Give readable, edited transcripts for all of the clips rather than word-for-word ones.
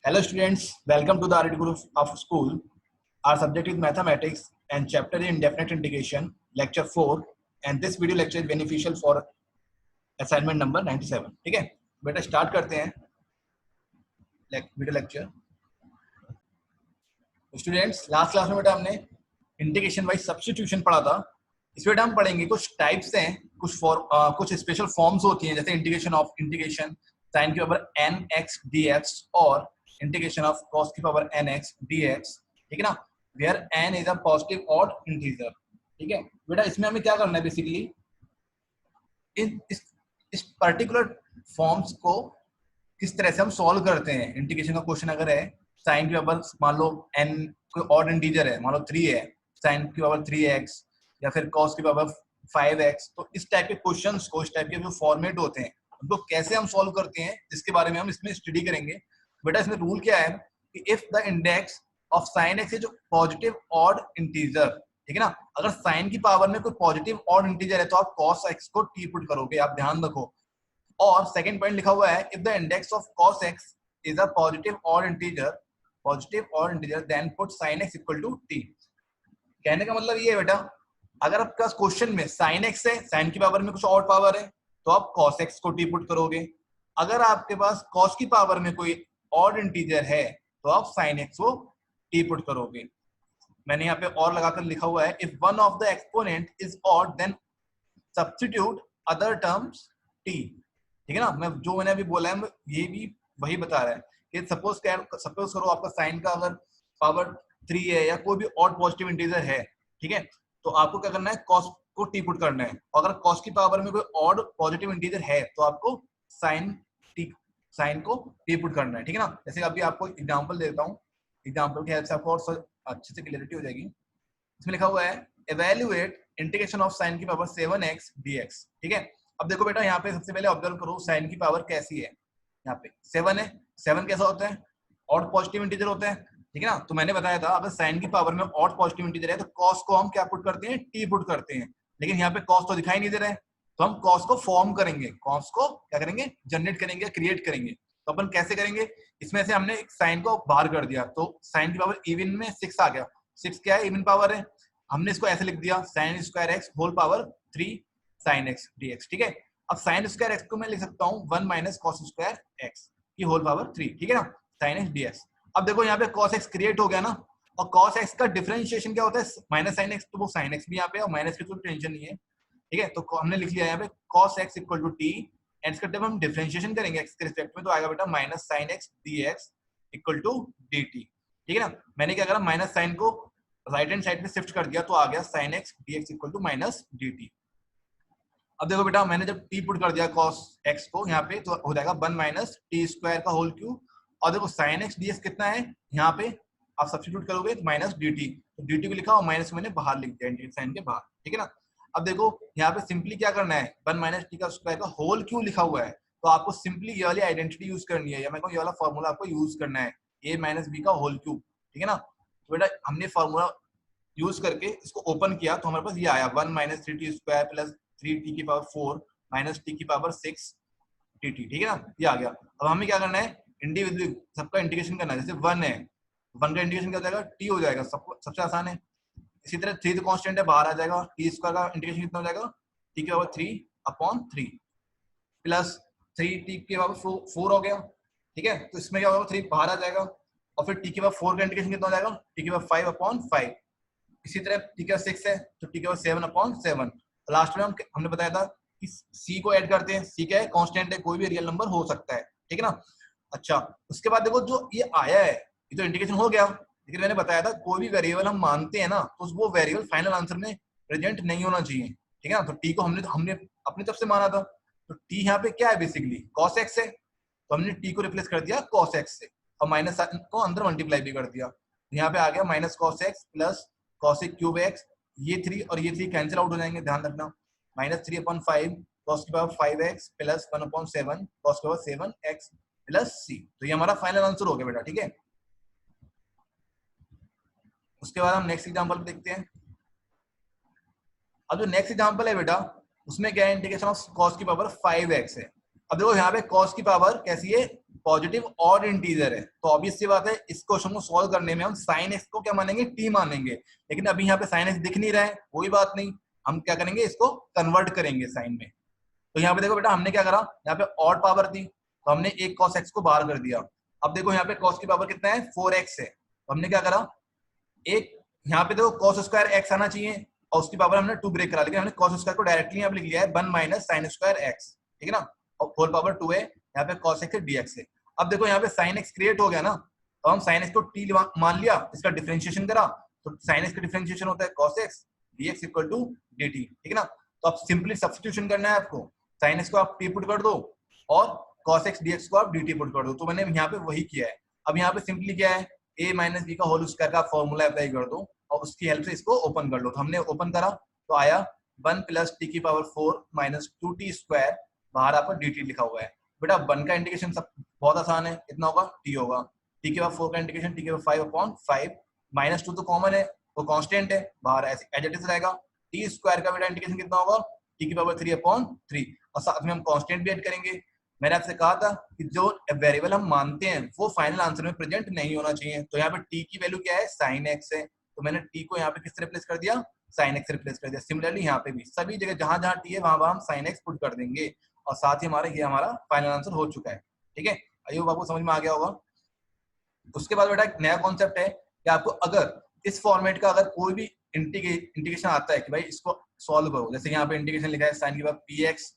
Hello students, welcome to the RT Group of School. Our subject is mathematics and chapter is indefinite integration, lecture 4, and this video lecture is beneficial for assignment number 97. ठीक है बेटा, start करते हैं video lecture. Students, last class में बेटा हमने integration wise substitution पढ़ा था। इस बेटा हम पढ़ेंगे कुछ टाइप्स हैं, कुछ स्पेशल फॉर्म्स होती हैं, जैसे इंटीग्रेशन ऑफ इंटीग्रेशन साइन की पावर nx dx और इंटीग्रेशन ऑफ cos की पावर nx dx। ठीक है ना, where n is a positive odd integer. ठीक है बेटा, इसमें हमें क्या करना है बेसिकली, इस पर्टिकुलर फॉर्म्स को किस तरह से हम सॉल्व करते हैं। इंटीग्रेशन का क्वेश्चन अगर है, साइन की पावर मान लो n कोई ऑड इंटीजर है, मान लो 3 है, साइन की पावर 3x या फिर cos की पावर 5x, तो इस टाइप के क्वेश्चंस को, इस टाइप के जो फॉर्मेट होते हैं उनको कैसे हम सॉल्व करते हैं, इसके बारे में हम इसमें स्टडी करेंगे। बेटा इसमें रूल क्या है कि if the index of sine x is positive odd integer, ठीक है ना, अगर साइन की पावर में कोई पॉजिटिव ऑड इंटीजर है तो आप cos x को t पुट करोगे, आप ध्यान रखो। और सेकंड पॉइंट लिखा हुआ है, if the index of cos x is a positive odd integer then put sin x equal to t। कहने का मतलब ये है बेटा, अगर आपके पास क्वेश्चन में sin x है, साइन की पावर में कुछ ऑड पावर है, तो आप cos x को t पुट करोगे। अगर आपके पास cos की पावर में कोई ऑड इंटीजर है तो आप sin x को t पुट करोगे। मैंने यहाँ पे और लगाकर लिखा हुआ है, if one of the exponent is odd then substitute other terms t। ठीक है ना, मैंने अभी बोला है ये भी वही बता रहा है कि सपोज करो आपका साइन का अगर पावर 3 है या कोई भी ऑड पॉजिटिव इंटीजर है, ठीक है, तो आपको क्या करना है, cos को t पुट करना है। अगर cos की पावर में कोई ऑड पॉजिटिव इंटीजर है तो आपको साइन को t पुट करना है। ठीक है ना, जैसे अभी आपको एग्जांपल देता हूँ, एग्जांपल की हेल्प से आपको और अच्छे से क्लियरिटी हो जाएगी। इसमें लिखा हुआ है इवैल्यूएट इंटीग्रेशन ऑफ साइन की पावर 7x dx। ठीक है, अब देखो बेटा, यहाँ पे सबसे पहले ऑब्जर्व करो साइन की पावर कैसी है। यहाँ पे 7 है, 7 कैसा होता है, ऑड पॉजिटिव इंटीजर होता है। ठीक है ना, तो मैंने बताया था अगर साइन की पावर में ऑड पॉजिटिव इंटीजर है तो cos को हम क्या पुट करते हैं, t पुट करते हैं। लेकिन यहाँ पे cos तो दिखाई नहीं दे रहा है, तो हम cos को फॉर्म करेंगे, cos को क्या करेंगे, जनरेट करेंगे, क्रिएट करेंगे। तो अपन कैसे करेंगे, इसमें से हमने एक साइन को बाहर कर दिया तो साइन की पावर इवन में 6 आ गया। 6 क्या है, इवन पावर है। हमने इसको ऐसे लिख दिया, sin square x whole power 3 sin x dx। ठीक है, अब sin स्क्वायर x को मैं लिख सकता हूँ 1 माइनस cos स्क्वायर x की होल पावर 3। ठीक है ना, sin x dx। अब देखो यहाँ पे cos x क्रिएट हो गया ना, और cos x का डिफरेंशिएशन क्या होता है, माइनस sin x, तो वो sin x भी यहाँ पे और माइनस की तो टेंशन नहीं है। ठीक है, तो हमने लिख लिया यहाँ पे cos x equal to t, and इसका जब हम डिफरेंशिएशन करेंगे x के रिस्पेक्ट में तो आएगा बेटा minus sin x dx equal to dt। ठीक है ना, मैंने क्या करा, माइनस साइन को राइट हैंड साइड में शिफ्ट कर दिया तो आ गया sin x dx equal to minus dt। अब देखो बेटा, मैंने जब t पुट कर दिया cos x को यहाँ पे तो हो जाएगा 1 माइनस टी स्क्वायर का होल क्यूब, और देखो sin x dx कितना है, यहाँ पे आप सब्स्टिट्यूट करोगे तो माइनस dt, तो dt को लिखा और माइनस को मैंने बाहर लिख दिया साइन के बाहर। ठीक है ना, अब देखो यहाँ पे सिंपली क्या करना है, 1 माइनस टी का स्क्वायर का होल क्यूब लिखा हुआ है, तो आपको सिंपली ये वाली आइडेंटिटी यूज करनी है, या मैं ये वाला फॉर्मूला आपको यूज करना है, a माइनस बी का होल क्यूब। ठीक है ना, तो बेटा हमने फॉर्मूला यूज करके इसको ओपन किया तो हमारे पास ये आया 1 minus 3t square plus 3t की पावर 4 माइनस t की पावर 6 dt। ठीक है ना, ये आ गया। अब हमें क्या करना है, इंडिविजुअली सबका इंटीग्रेशन करना है। जैसे 1 है, 1 का इंटीग्रेशन क्या हो जाएगा, t हो जाएगा, सबसे आसान है। इसी तरह 3 तो कांस्टेंट है, बाहर आ जाएगा, t स्क्वायर का इंटीग्रेशन कितना हो जाएगा, t की पावर 3/3 प्लस 3t की पावर 4 हो गया। ठीक है, तो इसमें क्या होगा, 3 बाहर आ जाएगा, और फिर t की पावर 4 का इंटीग्रेशन कितना हो जाएगा, t की पावर 5/5। इसी तरह t का 6 है तो t का 7/7। लास्ट में हमने बताया था कि c को ऐड करते हैं, c क्या है, कांस्टेंट है, कोई भी रियल नंबर हो सकता है। ठीक है ना, अच्छा उसके बाद देखो जो ये आया है, ये तो इंटीग्रेशन हो गया, लेकिन मैंने बताया था कोई भी वेरिएबल हम मानते हैं ना तो वो वेरिएबल फाइनल आंसर में प्रेजेंट नहीं होना चाहिए। ठीक है ना, तो t को हमने अपनी तरफ से माना था, तो t यहाँ पे क्या है, बेसिकली cos x है, तो हमने t को रिप्लेस कर दिया cos x से, और माइनस को अंदर मल्टीप्लाई भी कर दिया, यहाँ पे आ गया minus cos x plus cos cube x, ये 3 और ये 3 कैंसिल आउट हो जाएंगे, ध्यान रखना, माइनस 3/5 cos की पावर 5x प्लस 1/7 cos की पावर 7x प्लस c। तो ये हमारा फाइनल आंसर हो गया बेटा। ठीक है, उसके बाद हम नेक्स्ट एग्जांपल देखते हैं। अब जो नेक्स्ट एग्जांपल है बेटा, उसमें क्या है, इंटीग्रेशन ऑफ cos की पावर 5x है। अब देखो यहाँ पे cos की पावर कैसी है, पॉजिटिव ऑड इंटीजर है, तो ऑब्वियस सी बात है इस क्वेश्चन को सॉल्व करने में हम साइन एक्स को क्या मानेंगे, टी मानेंगे। लेकिन अभी यहाँ पे साइन एक्स दिख नहीं रहा है, कोई बात नहीं, हम क्या करेंगे, इसको कन्वर्ट करेंगे साइन में। तो यहाँ पे देखो बेटा हमने क्या करा, यहाँ पे ऑड पावर थी तो हमने एक cos x को बाहर कर दिया। अब देखो यहाँ पे cos की पावर कितना है, 4x है, तो हमने क्या करा, एक यहाँ पे देखो cos स्क्वायर x आना चाहिए और उसकी पावर हमने 2 ब्रेक करा, लेकिन हमने cos स्क्वायर को डायरेक्टली यहाँ पे लिख लिया है 1 माइनस साइन स्क्वायर x, ठीक है ना, और होल पावर 2 है, यहाँ पे cos x है dx है। अब देखो यहाँ पे sin x क्रिएट हो गया ना, तो हम sin x को t मान लिया, इसका डिफरेंशिएशन करा तो sin x का डिफरेंशिएशन होता है cos x dx equal to dt, ठीक है ना। तो अब सिंपली सब्स्टिट्यूशन करना है आपको, sin x को आप t पुट कर दो और cos x dx को आप dt पुट कर दो, तो मैंने यहाँ पे वही किया है। अब यहाँ पे सिंपली क्या है, a माइनस बी का होल स्क्वायर का फॉर्मूला अप्लाई कर दो और उसकी हेल्प से इसको ओपन कर लो। तो हमने ओपन करा तो आया 1 प्लस टी की पावर 4 माइनस 2t स्क्वायर, बाहर आपको dt लिखा हुआ है। बेटा 1 का इंटीग्रेशन सब बहुत आसान है, कितना होगा, t होगा, t के बाद 4 का इंटीग्रेशन t के बाद 5/5, माइनस 2 तो कॉमन है, वो कांस्टेंट है, बाहर ऐसे एज इट इज रहेगा। t स्क्वायर का बेटा इंटीग्रेशन कितना होगा, t की पावर 3/3, और साथ में हम कांस्टेंट भी ऐड करेंगे। मैंने आपसे कहा था कि जो वेरिएबल हम मानते हैं वो फाइनल आंसर में प्रेजेंट नहीं होना चाहिए, तो यहाँ पे t की वैल्यू क्या है, sin x है, तो मैंने t को यहाँ पे किससे रिप्लेस कर दिया, sin x से रिप्लेस कर दिया। सिमिलरली यहाँ पे भी सभी जगह जहां जहां t है वहां हम sin x पुट कर देंगे और साथ ही ये हमारा फाइनल आंसर हो चुका है, ठीक है। आई होप आपको समझ में आ गया होगा। उसके बाद बेटा एक नया कॉन्सेप्ट है कि आपको अगर इस फॉर्मेट का अगर कोई भी इंटीग्रेशन आता है कि भाई इसको सॉल्व करो, जैसे यहाँ पे इंटीग्रेशन लिखा है साइन के बाद px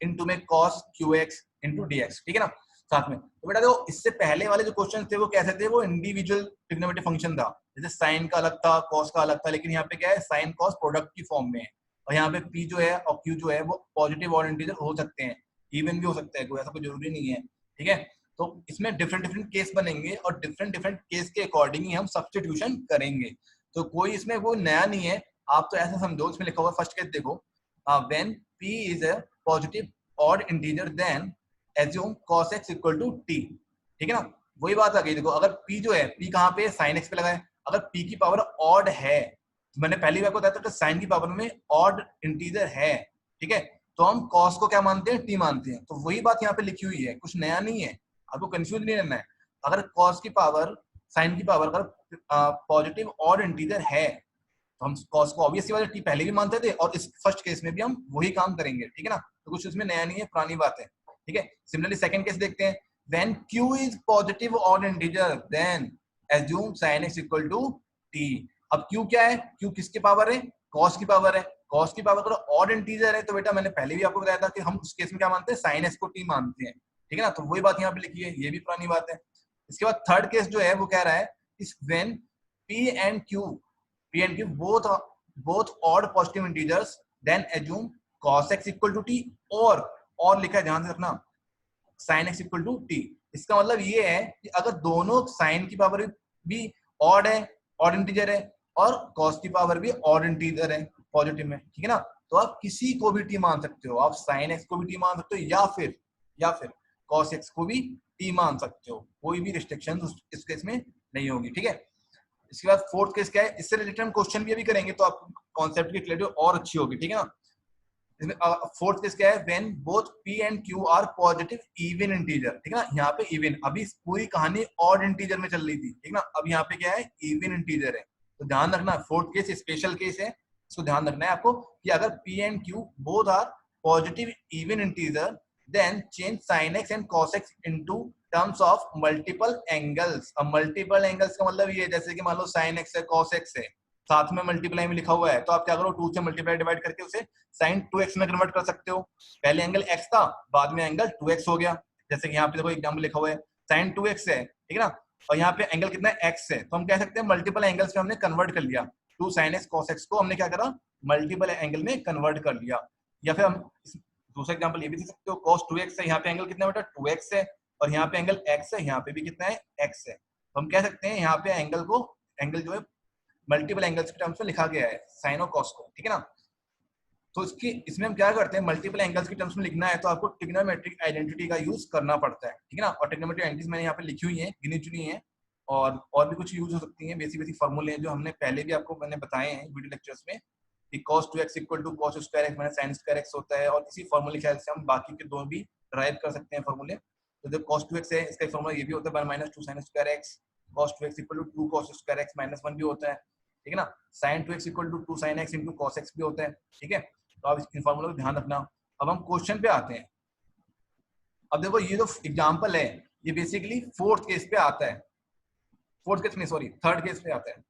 इनटू में cos qx इनटू dx, ठीक है ना, साथ में। तो बेटा देखो इससे पहले वाले जो क्वेश्चन थे वो कैसे थे, वो इंडिविजुअल ट्रिग्नोमेट्रिक फंक्शन था, जैसे साइन का अलग था, cos का अलग था, लेकिन यहाँ पे क्या है, साइन cos प्रोडक्ट की फॉर्म में है, और यहाँ पे p जो है और q जो है वो पॉजिटिव और इंटीजर हो सकते हैं, इवन भी हो सकता है, कोई ऐसा कोई जरूरी नहीं है, ठीक है। तो इसमें डिफरेंट डिफरेंट केस बनेंगे और डिफरेंट डिफरेंट केस के अकॉर्डिंग ही हम सब्स्टिट्यूशन करेंगे, तो कोई इसमें वो नया नहीं है। आप तो ऐसा समझो, इसमें लिखा हुआ फर्स्ट केस देखो, when p is a positive odd integer then assume cos x equal to t, ठीक है ना, वही बात आ गई। देखो अगर p जो है, p कहाँ पे, sin x पे लगा है, अगर p की पावर ऑड है, तो मैंने पहली बार बताया था कि sin की पावर में ऑड इंटीजर है, ठीक है, तो हम cos को क्या मानते हैं, t मानते हैं, तो वही बात यहाँ पे लिखी हुई है, कुछ नया नहीं है, आपको कंफ्यूज नहीं रहना है। अगर cos की पावर sin की पावर अगर पॉजिटिव ऑड इंटीजर है तो हम cos को ऑब्वियसली वाले t पहले भी मानते थे और इस फर्स्ट केस में भी हम वही काम करेंगे, ठीक है ना, तो कुछ इसमें नया नहीं है, पुरानी बात है, ठीक है। सिमिलरली सेकंड केस देखते हैं, when q is positive odd integer then assume sin x equal to t। अब q क्या है, q किसकी पावर है, cos की पावर है, cos की पावर अगर ऑड इंटीजर है तो बेटा मैंने पहले भी आपको बताया था कि हम उस केस में क्या मानते हैं, sin x को t मानते हैं, ठीक है ना, तो वही बात यहाँ पे लिखी है, ये भी पुरानी बात है। इसके बाद थर्ड केस जो है वो कह रहा है इस when p and q both odd positive integers then assume cos x equal to t, और लिखा है, ध्यान से रखना, sin x equal to t। इसका मतलब ये है कि अगर दोनों sin की पावर भी ऑड है, ऑड इंटीजर है, और cos की पावर भी ऑड इंटीजर है पॉजिटिव में, ठीक है ना, तो आप किसी को भी t मान सकते हो, आप sin x को भी t मान सकते हो या फिर cos x को भी t मान सकते हो, कोई भी रिस्ट्रिक्शन इस केस में नहीं होगी, ठीक है। इसके बाद फोर्थ केस क्या है, इससे रिलेटेड हम क्वेश्चन भी अभी करेंगे तो आप कॉन्सेप्ट की क्लैरिटी और अच्छी होगी, ठीक है ना। इसमें फोर्थ केस क्या है, when both p and q are positive even integer, ठीक है ना, यहाँ पे इवन, अभी पूरी कहानी ऑड इंटीजर में चल रही थी, ठीक ना, अब यहाँ पे क्या है, इवन इंटीजर है, तो ध्यान रखना, फोर्थ केस स्पेशल केस है, इसको ध्यान रखना है आपको कि अगर p and q both are positive even integer then change sin x and cos x into terms of multiple angles. अब मल्टीपल एंगल्स का मतलब ये, जैसे कि मान लो sin x है, cos x है, साथ में मल्टीप्लाई में लिखा हुआ है, तो आप क्या करो, 2 से मल्टीप्लाई डिवाइड करके उसे sin 2x में कन्वर्ट कर सकते हो। पहले एंगल x था, बाद में एंगल 2x हो गया, जैसे कि यहाँ पे देखो एग्जाम्पल लिखा हुआ है sin 2x है, ठीक है ना, और यहाँ पे एंगल कितना है, x है, तो हम कह सकते हैं मल्टीपल एंगल्स में हमने कन्वर्ट कर लिया, 2 sin x cos x को हमने क्या करा, मल्टीपल एंगल में कन्वर्ट कर लिया। या फिर हम दूसरा एग्जाम्पल ये भी दे सकते हो, cos 2x है, यहाँ पे एंगल कितना बेटा 2x है, और यहाँ पे एंगल x है, यहाँ पे भी कितना है, x है, तो हम कह सकते हैं यहाँ पे एंगल जो है मल्टीपल एंगल्स के टर्म्स में लिखा गया है, साइन और कॉस को, ठीक है ना। तो इसमें हम क्या करते हैं, मल्टीपल एंगल्स के टर्म्स में लिखना है तो आपको ट्रिग्नोमेट्रिक आइडेंटिटी का यूज करना पड़ता है, ठीक है ना, और ट्रिग्नोमेट्रिक आइडेंटिटीज मैंने यहाँ पे लिखी हुई है, गिनी चुनी है, और भी कुछ यूज हो सकती हैं, बेसिक फॉर्मूले हैं जो हमने पहले भी आपको मैंने बताए हैं वीडियो लेक्चर्स में, कि cos 2x equal to cos square x minus sin square x होता है, और इसी फॉर्मूले के हेल्प से हम बाकी के दो भी ड्राइव कर सकते हैं फॉर्मूले। तो जो cos 2x है इसका फॉर्मूला ये भी होता है 1 minus 2 sin square x, cos 2x equal to 2 cos square x minus 1 भी होता है, ठीक है ना। sin 2x equal to 2 sin x into cos x भी होता है, ठीक है। तो आप इस फॉर्मूला को ध्यान रखना। अब हम क्वेश्चन पे आते हैं। अब देखो ये जो एग्जांपल है ये बेसिकली फोर्थ केस पे आता है, फोर्थ केस में सॉरी थर्ड केस पे आता है।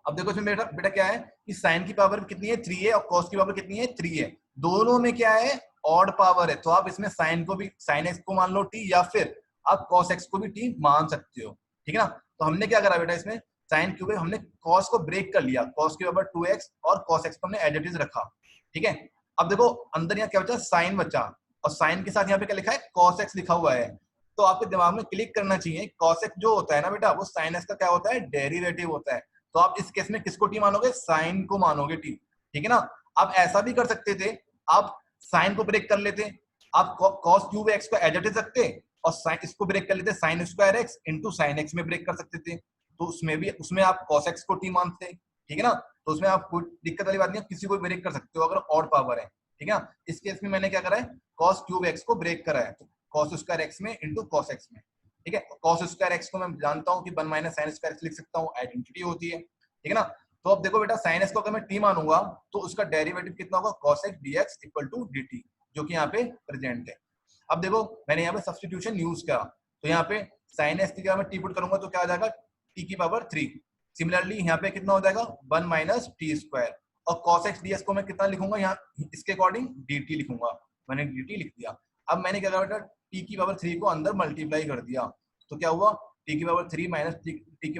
अब देखो इसमें बेटा बेटा क्या है कि साइन की पावर कितनी है 3 है और कॉस की पावर कितनी है 3 है, दोनों में क्या है ऑड पावर है, तो आप इसमें साइन को भी साइन एक्स को मान लो टी या फिर आप कॉस एक्स को भी टी मान सकते हो, ठीक है ना। तो हमने क्या करा बेटा इसमें साइन क्यूब हमने कॉस को ब्रेक कर लिया, कॉस की पावर 2x और कॉस एक्स को हमने एज इट इज रखा, ठीक है। अब देखो अंदर यहाँ क्या बचा साइन बचा और साइन के साथ यहाँ पे क्या लिखा है कॉस एक्स लिखा हुआ है, तो आपके दिमाग में क्लिक करना चाहिए कॉस एक्स जो होता है ना बेटा वो साइन एक्स का क्या होता है डेरिवेटिव होता है, तो आप इस केस में किसको टी मानोगे साइन को मानोगे टी, ठीक है ना। आप ऐसा भी कर सकते थे आप साइन को ब्रेक कर लेते, आप कॉस क्यूब एक्स को एज इट इज रखते और साइन इसको ब्रेक कर लेते sine square x into sine x में ब्रेक कर सकते थे, तो उसमें आप कॉस एक्स को टी मानते, ठीक है ना। तो उसमें आप कोई दिक्कत वाली बात नहीं है, किसी को ब्रेक कर सकते हो अगर ऑड पावर है, ठीक है ना। इस केस में मैंने क्या करा है कॉस क्यूब एक्स को ब्रेक करा है, तो कॉस स्क्वायर एक्स में इनटू कॉस एक्स में, ठीक है। कॉस स्क्वायर एक्स को मैं जानता हूं कि 1 माइनस साइन स्क्वायर एक्स लिख सकता हूं, आइडेंटिटी होती है, ठीक है ना। तो अब देखो बेटा साइन एक्स को अगर मैं टी मानूंगा तो उसका डेरिवेटिव कितना होगा cos x dx equal to dt, जो कि यहाँ पे प्रेजेंट है। अब देखो मैंने यहाँ पे सब्स्टिट्यूशन यूज करा, तो यहाँ पे साइन एक्स की जगह मैं टी पुट करूंगा तो क्या आ जाएगा टी की पावर 3, सिमिलरली यहाँ पे कितना हो जाएगा 1 माइनस टी स्क्वायर, और cos x dx को मैं कितना लिखूंगा यहाँ इसके अकॉर्डिंग dt लिखूंगा, मैंने dt लिख दिया। अब मैंने क्या करा बेटा टी की पावर 3 को अंदर मल्टीप्लाई कर दिया, तो क्या हुआ टी की पावर 3 माइनस टी की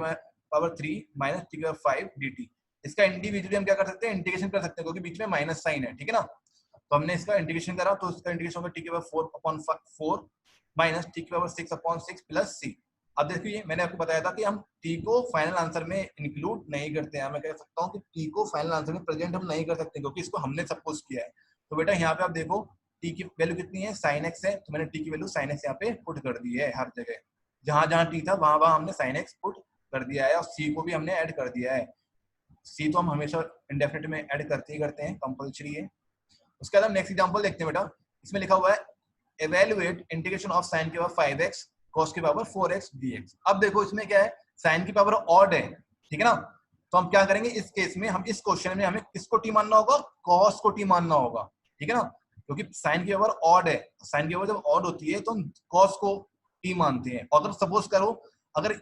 पावर 3 माइनस टी की पावर 5 dt। इसका इंडिविजुअली हम क्या कर सकते हैं इंटीग्रेशन कर सकते हैं क्योंकि बीच में माइनस साइन है, ठीक है ना। तो हमने इसका इंटीग्रेशन करा तो इसका इंटीग्रेशन होगा टी की पावर 4/4 माइनस टी की पावर 6/6 प्लस सी। अब देखिए मैंने आपको बताया था कि हम टी को फाइनल आंसर में इंक्लूड नहीं करते हैं, मैं कह सकता हूँ कि टी को फाइनल आंसर में प्रेजेंट हम नहीं कर सकते क्योंकि इसको हमने सपोज किया है। तो बेटा यहाँ पे आप देखो टी की वैल्यू कितनी है साइन एक्स है, तो मैंने टी की वैल्यू साइन एक्स यहाँ पे पुट कर दी है, हर जगह जहां जहां टी था वहां वहां हमने साइन एक्स पुट कर दिया है और सी को भी हमने ऐड कर दिया है। सी तो हम हमेशा इंडेफिनिट में ऐड करते ही करते हैं, कंपलसरी है। उसके बाद हम नेक्स्ट एग्जांपल देखते हैं बेटा, इसमें लिखा हुआ है इवैल्यूएट इंटीग्रेशन ऑफ sin की पावर 5x cos की पावर 4x dx। अब देखो इसमें क्या है sin की पावर ऑड है, ठीक है ना। तो हम क्या करेंगे इस केस में हम इस क्वेश्चन में हमें किसको टी मानना होगा cos को टी मानना होगा, ठीक है ना, क्योंकि sin की पावर ऑड है, sin की पावर जब ऑड होती है तो हम cos को टी मानते हैं। और अगर सपोज करो अगर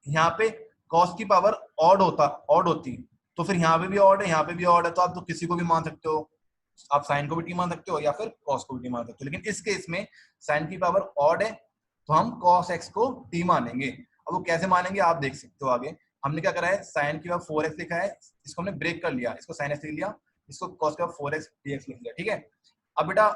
यहाँ पे cos की पावर ऑड होती तो फिर यहाँ पे भी ऑड है यहाँ पे भी ऑड है, तो आप तो किसी को भी मान सकते हो, आप साइन को भी टी मान सकते हो या फिर कॉस को भी टी मान सकते हो, लेकिन इस केस में साइन की पावर ऑड है तो हम कॉस एक्स को टी मानेंगे। अब वो कैसे मानेंगे आप देख सकते हो आगे। हमने क्या करा है साइन की पावर 4x लिखा है, इसको हमने ब्रेक कर लिया, इसको साइन एक्स लिख लिया, इसको कॉस की पावर 4x dx लिख लिया, ठीक है। अब बेटा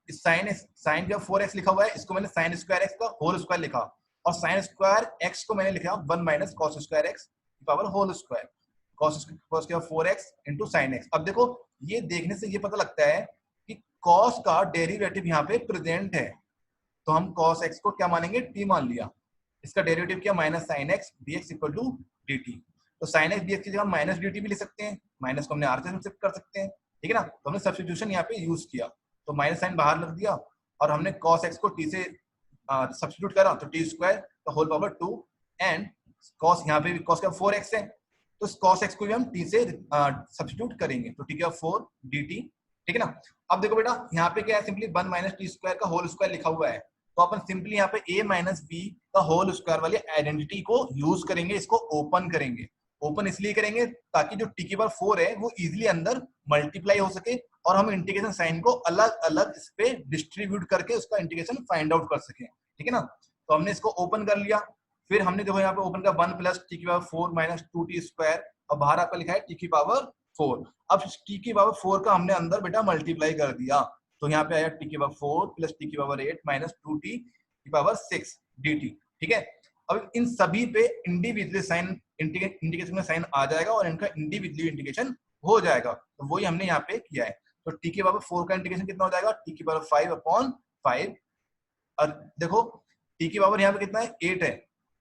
इस साइन की पावर 4x लिखा हुआ है, इसको मैंने साइन स्क्वायर एक्स का होल स्क्वायर लिखा और साइन स्क्वायर एक्स को मैंने लिखा 1 माइनस कॉस स्क्वायर एक्स की पावर होल स्क्वायर, cos की power 4x into sin x। अब देखो ये देखने से ये पता लगता है कि cos का डेरिवेटिव यहाँ पे प्रेजेंट है, तो हम cos x को क्या मानेंगे t मान लिया, इसका डेरिवेटिव क्या minus sin x dx equal to dt। तो sin x dx की जगह माइनस dt भी लिख सकते हैं, माइनस को हमने r से सब्सिट्यूट कर सकते हैं, ठीक है ना। तो हमने सब्स्टिट्यूशन यहाँ पे यूज किया, तो माइनस साइन बाहर रख दिया और हमने cos x को t से सब्स्टिट्यूट करा तो t स्क्वायर का होल पावर 2 एंड cos यहाँ पे भी cos का 4x है तो cos x को भी हम t से सब्स्टिट्यूट करेंगे, तो t का 4 dt, ठीक है ना। अब देखो बेटा यहाँ पे क्या है सिंपली 1 माइनस टी स्क्वायर का होल स्क्वायर लिखा हुआ है, तो अपन सिंपली यहाँ पे a माइनस बी का होल स्क्वायर वाली आइडेंटिटी को यूज करेंगे, इसको ओपन करेंगे। ओपन इसलिए करेंगे ताकि जो t की पावर 4 है वो इजिली अंदर मल्टीप्लाई हो सके और हम इंटीग्रेशन साइन को अलग अलग इस पे डिस्ट्रीब्यूट करके उसका इंटीग्रेशन फाइंड आउट कर सके, ठीक है ना। तो हमने इसको ओपन कर लिया, फिर हमने देखो यहाँ पे ओपन का 1 प्लस टी की पावर 4 माइनस 2t स्क्वायर और बाहर आपका लिखा है टी की पावर 4। अब टी की पावर 4 का हमने अंदर बेटा मल्टीप्लाई कर दिया, तो यहाँ पे आया टी की पावर 4 प्लस टी की पावर 8 माइनस 2t की पावर 6 dt, ठीक है। अब इन सभी पे इंडिविजुअली साइन इंटीग्रेशन में साइन आ जाएगा और इनका इंडिविजुअली इंटीग्रेशन हो जाएगा, तो वही हमने यहाँ पे किया है। तो टी की पावर 4 का इंटीग्रेशन कितना हो जाएगा टी की पावर 5/5, और देखो टी की पावर यहाँ पे कितना है 8 है,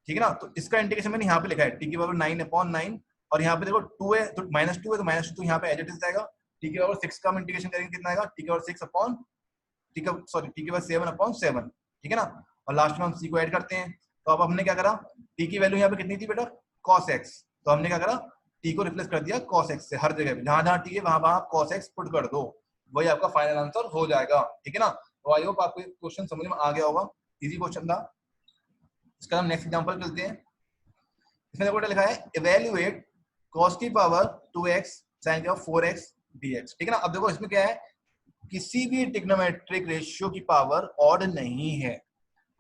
ठीक है ना। तो इसका इंटीग्रेशन मैंने यहाँ पे लिखा है टी की पावर 9/9 और यहाँ पे देखो 2 है तो -2 है तो -2 यहाँ पे एज इट इज जाएगा। टी की पावर 6 का हम इंटीग्रेशन करेंगे कितना आएगा टी की पावर 6 अपॉन टी की पावर 7/7, ठीक है ना, और लास्ट में हम सी को ऐड करते हैं। तो अब हमने क्या करा, टी की वैल्यू यहाँ पे कितनी थी बेटा, cos x, तो हमने क्या करा, टी को रिप्लेस कर दिया cos x से, हर जगह पे जहां जहां टी है वहां वहां cos x पुट कर दो, वही आपका फाइनल आंसर हो जाएगा। ठीक है ना, तो आई होप आपको क्वेश्चन समझ में आ गया होगा, इजी क्वेश्चन था। इसका हम नेक्स्ट एग्जांपल चलते हैं। इसमें देखो लिखा है इवैल्यूएट cos की पावर 2x sin की पावर 4x dx। ठीक है ना, अब देखो इसमें क्या है, किसी भी ट्रिग्नोमेट्रिक रेशियो की पावर ऑड नहीं है,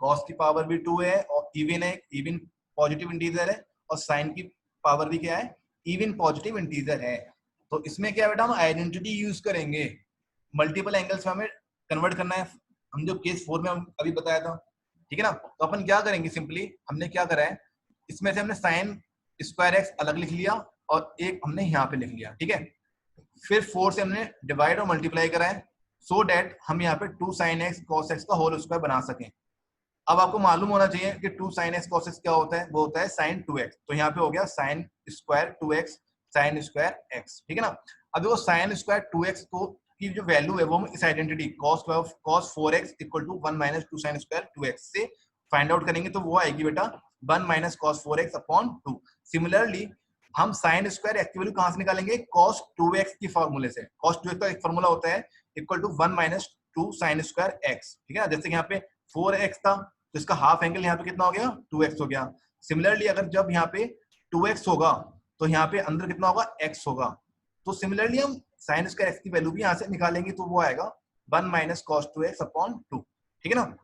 cos की पावर भी 2 है और इवन है, इवन पॉजिटिव इंटीजर है, और sin की पावर भी क्या है, इवन पॉजिटिव इंटीजर है। तो इसमें क्या बेटा, हम आइडेंटिटी यूज करेंगे, मल्टीपल एंगल्स में हमें कन्वर्ट करना है, हम जो केस 4 में हम अभी बताया था। ठीक है ना, तो अपन क्या करेंगे, सिंपली हमने क्या करा है, इसमें से हमने साइन स्क्वायर एक्स अलग लिख लिया और एक हमने यहाँ पे लिख लिया। ठीक है, फिर 4 से हमने डिवाइड और मल्टीप्लाई करा है, सो डेट हम यहाँ पे 2 sin x cos x का होल स्क्वायर बना सकें। अब आपको मालूम होना चाहिए कि 2 sin x cos x क्या होता है, वो होता है sin 2x, तो यहाँ पे हो गया sin square 2x sin square x। ठीक है ना, अब देखो sin स्क्वायर 2x को की जो वैल्यू है वो हम इस identity cos 4x equal to 1 minus 2 sin square 2x से फाइंड आउट करेंगे, तो वो आएगी बेटा 1 minus cos 4x upon 2। Similarly हम sin स्क्वायर x की वैल्यू कहां से निकालेंगे, cos 2x की फॉर्मूले से। cos 2x का एक फॉर्मूला होता है equal to 1 minus 2 sin square x। ठीक है ना, जैसे कि यहाँ पे 4x था तो इसका हाफ एंगल यहाँ पे कितना हो गया, 2x हो गया। सिमिलरली अगर जब यहाँ पे 2x होगा तो यहाँ पे अंदर कितना होगा, x होगा। तो सिमिलरली हम sin स्क्वायर x की वैल्यू भी यहाँ से निकालेंगे, तो वो आएगा 1 माइनस cos 2x अपॉन 2। ठीक है ना,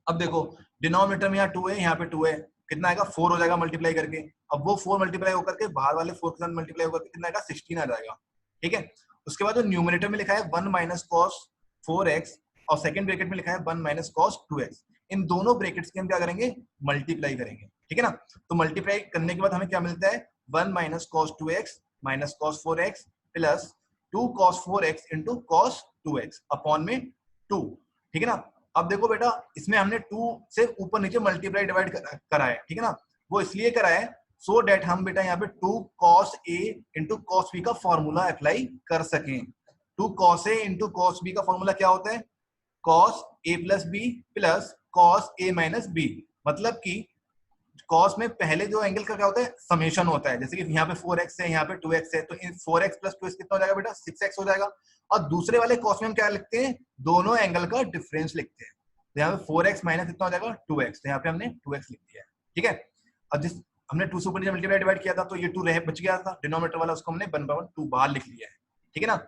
अब देखो डिनोमिनेटर में यहाँ 2 है, यहाँ पे 2 है, कितना आएगा, 4 हो जाएगा मल्टीप्लाई करके। अब वो 4 मल्टीप्लाई होकर के बाहर वाले 4 के साथ मल्टीप्लाई होकर के कितना आएगा, 16 आ जाएगा। ठीक है, उसके बाद जो न्यूमरेटर में लिखा है 1 माइनस cos 4x और सेकंड ब्रैकेट में लिखा है 1 माइनस cos 2x, इन दोनों ब्रैकेट्स के हम क्या करेंगे, मल्टीप्लाई करेंगे। ठीक है ना, तो मल्टीप्लाई करने के बाद हमें क्या मिलता है, 1 minus cos 2x minus cos 4x plus 2 cos 4x into cos 2x upon में 2। ठीक है ना, अब देखो बेटा इसमें हमने 2 से ऊपर नीचे मल्टीप्लाई डिवाइड करा है। ठीक है ना, वो इसलिए करा है सो डेट हम बेटा यहाँ पे 2 cos a into cos b का फॉर्मूला अप्लाई कर सकें। 2 cos a into cos b का फॉर्मूला क्या होता है, cos a plus b plus cos a minus b, मतलब कि cos में पहले जो एंगल का क्या होता है, समेशन होता है, जैसे कि यहाँ पे 4x है, यहाँ पे 2x है, तो इन 4x प्लस 2x कितना हो जाएगा बेटा, 6x हो जाएगा। और दूसरे वाले cos में हम क्या लिखते हैं, दोनों एंगल का डिफरेंस लिखते हैं, तो यहाँ पे 4x माइनस कितना हो जाएगा, 2x, तो यहाँ पे हमने 2x लिख दिया है। ठीक है, और जिस हमने 2 से ऊपर मल्टीप्लाई डिवाइड किया था तो ये 2 रह बच गया था डिनोमिनेटर वाला, उसको हमने 1/2 बाहर लिख लिया है। ठीक है ना,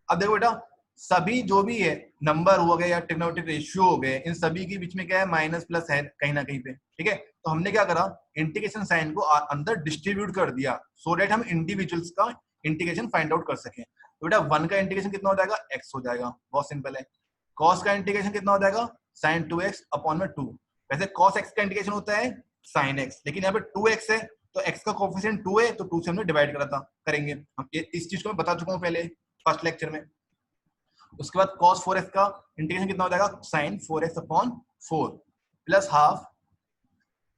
अब देखो बेटा सभी जो भी है नंबर हो गए या ट्रिग्नोमेट्रिक रेशियो हो गए, इन सभी के बीच में क्या है, माइनस प्लस है कहीं ना कहीं पे। ठीक है, तो हमने क्या करा, इंटीग्रेशन साइन को अंदर डिस्ट्रीब्यूट कर दिया, सो डेट हम इंडिविजुअल्स का इंटीग्रेशन फाइंड आउट कर सकें। तो बेटा 1 का इंटीग्रेशन कितना हो जाएगा, x हो जाएगा, बहुत सिंपल है। cos का इंटीग्रेशन कितना हो जाएगा, sin 2x अपॉन में 2। वैसे cos x का इंटीग्रेशन होता है sin x, लेकिन यहाँ पे 2x है तो x का कोफिशिएंट 2 है, तो 2 से हमने डिवाइड करा था, करेंगे हम, इस चीज को मैं बता चुका हूँ पहले फर्स्ट लेक्चर में। उसके बाद cos 4x का इंटीग्रेशन कितना हो जाएगा, sin 4x upon 4 plus half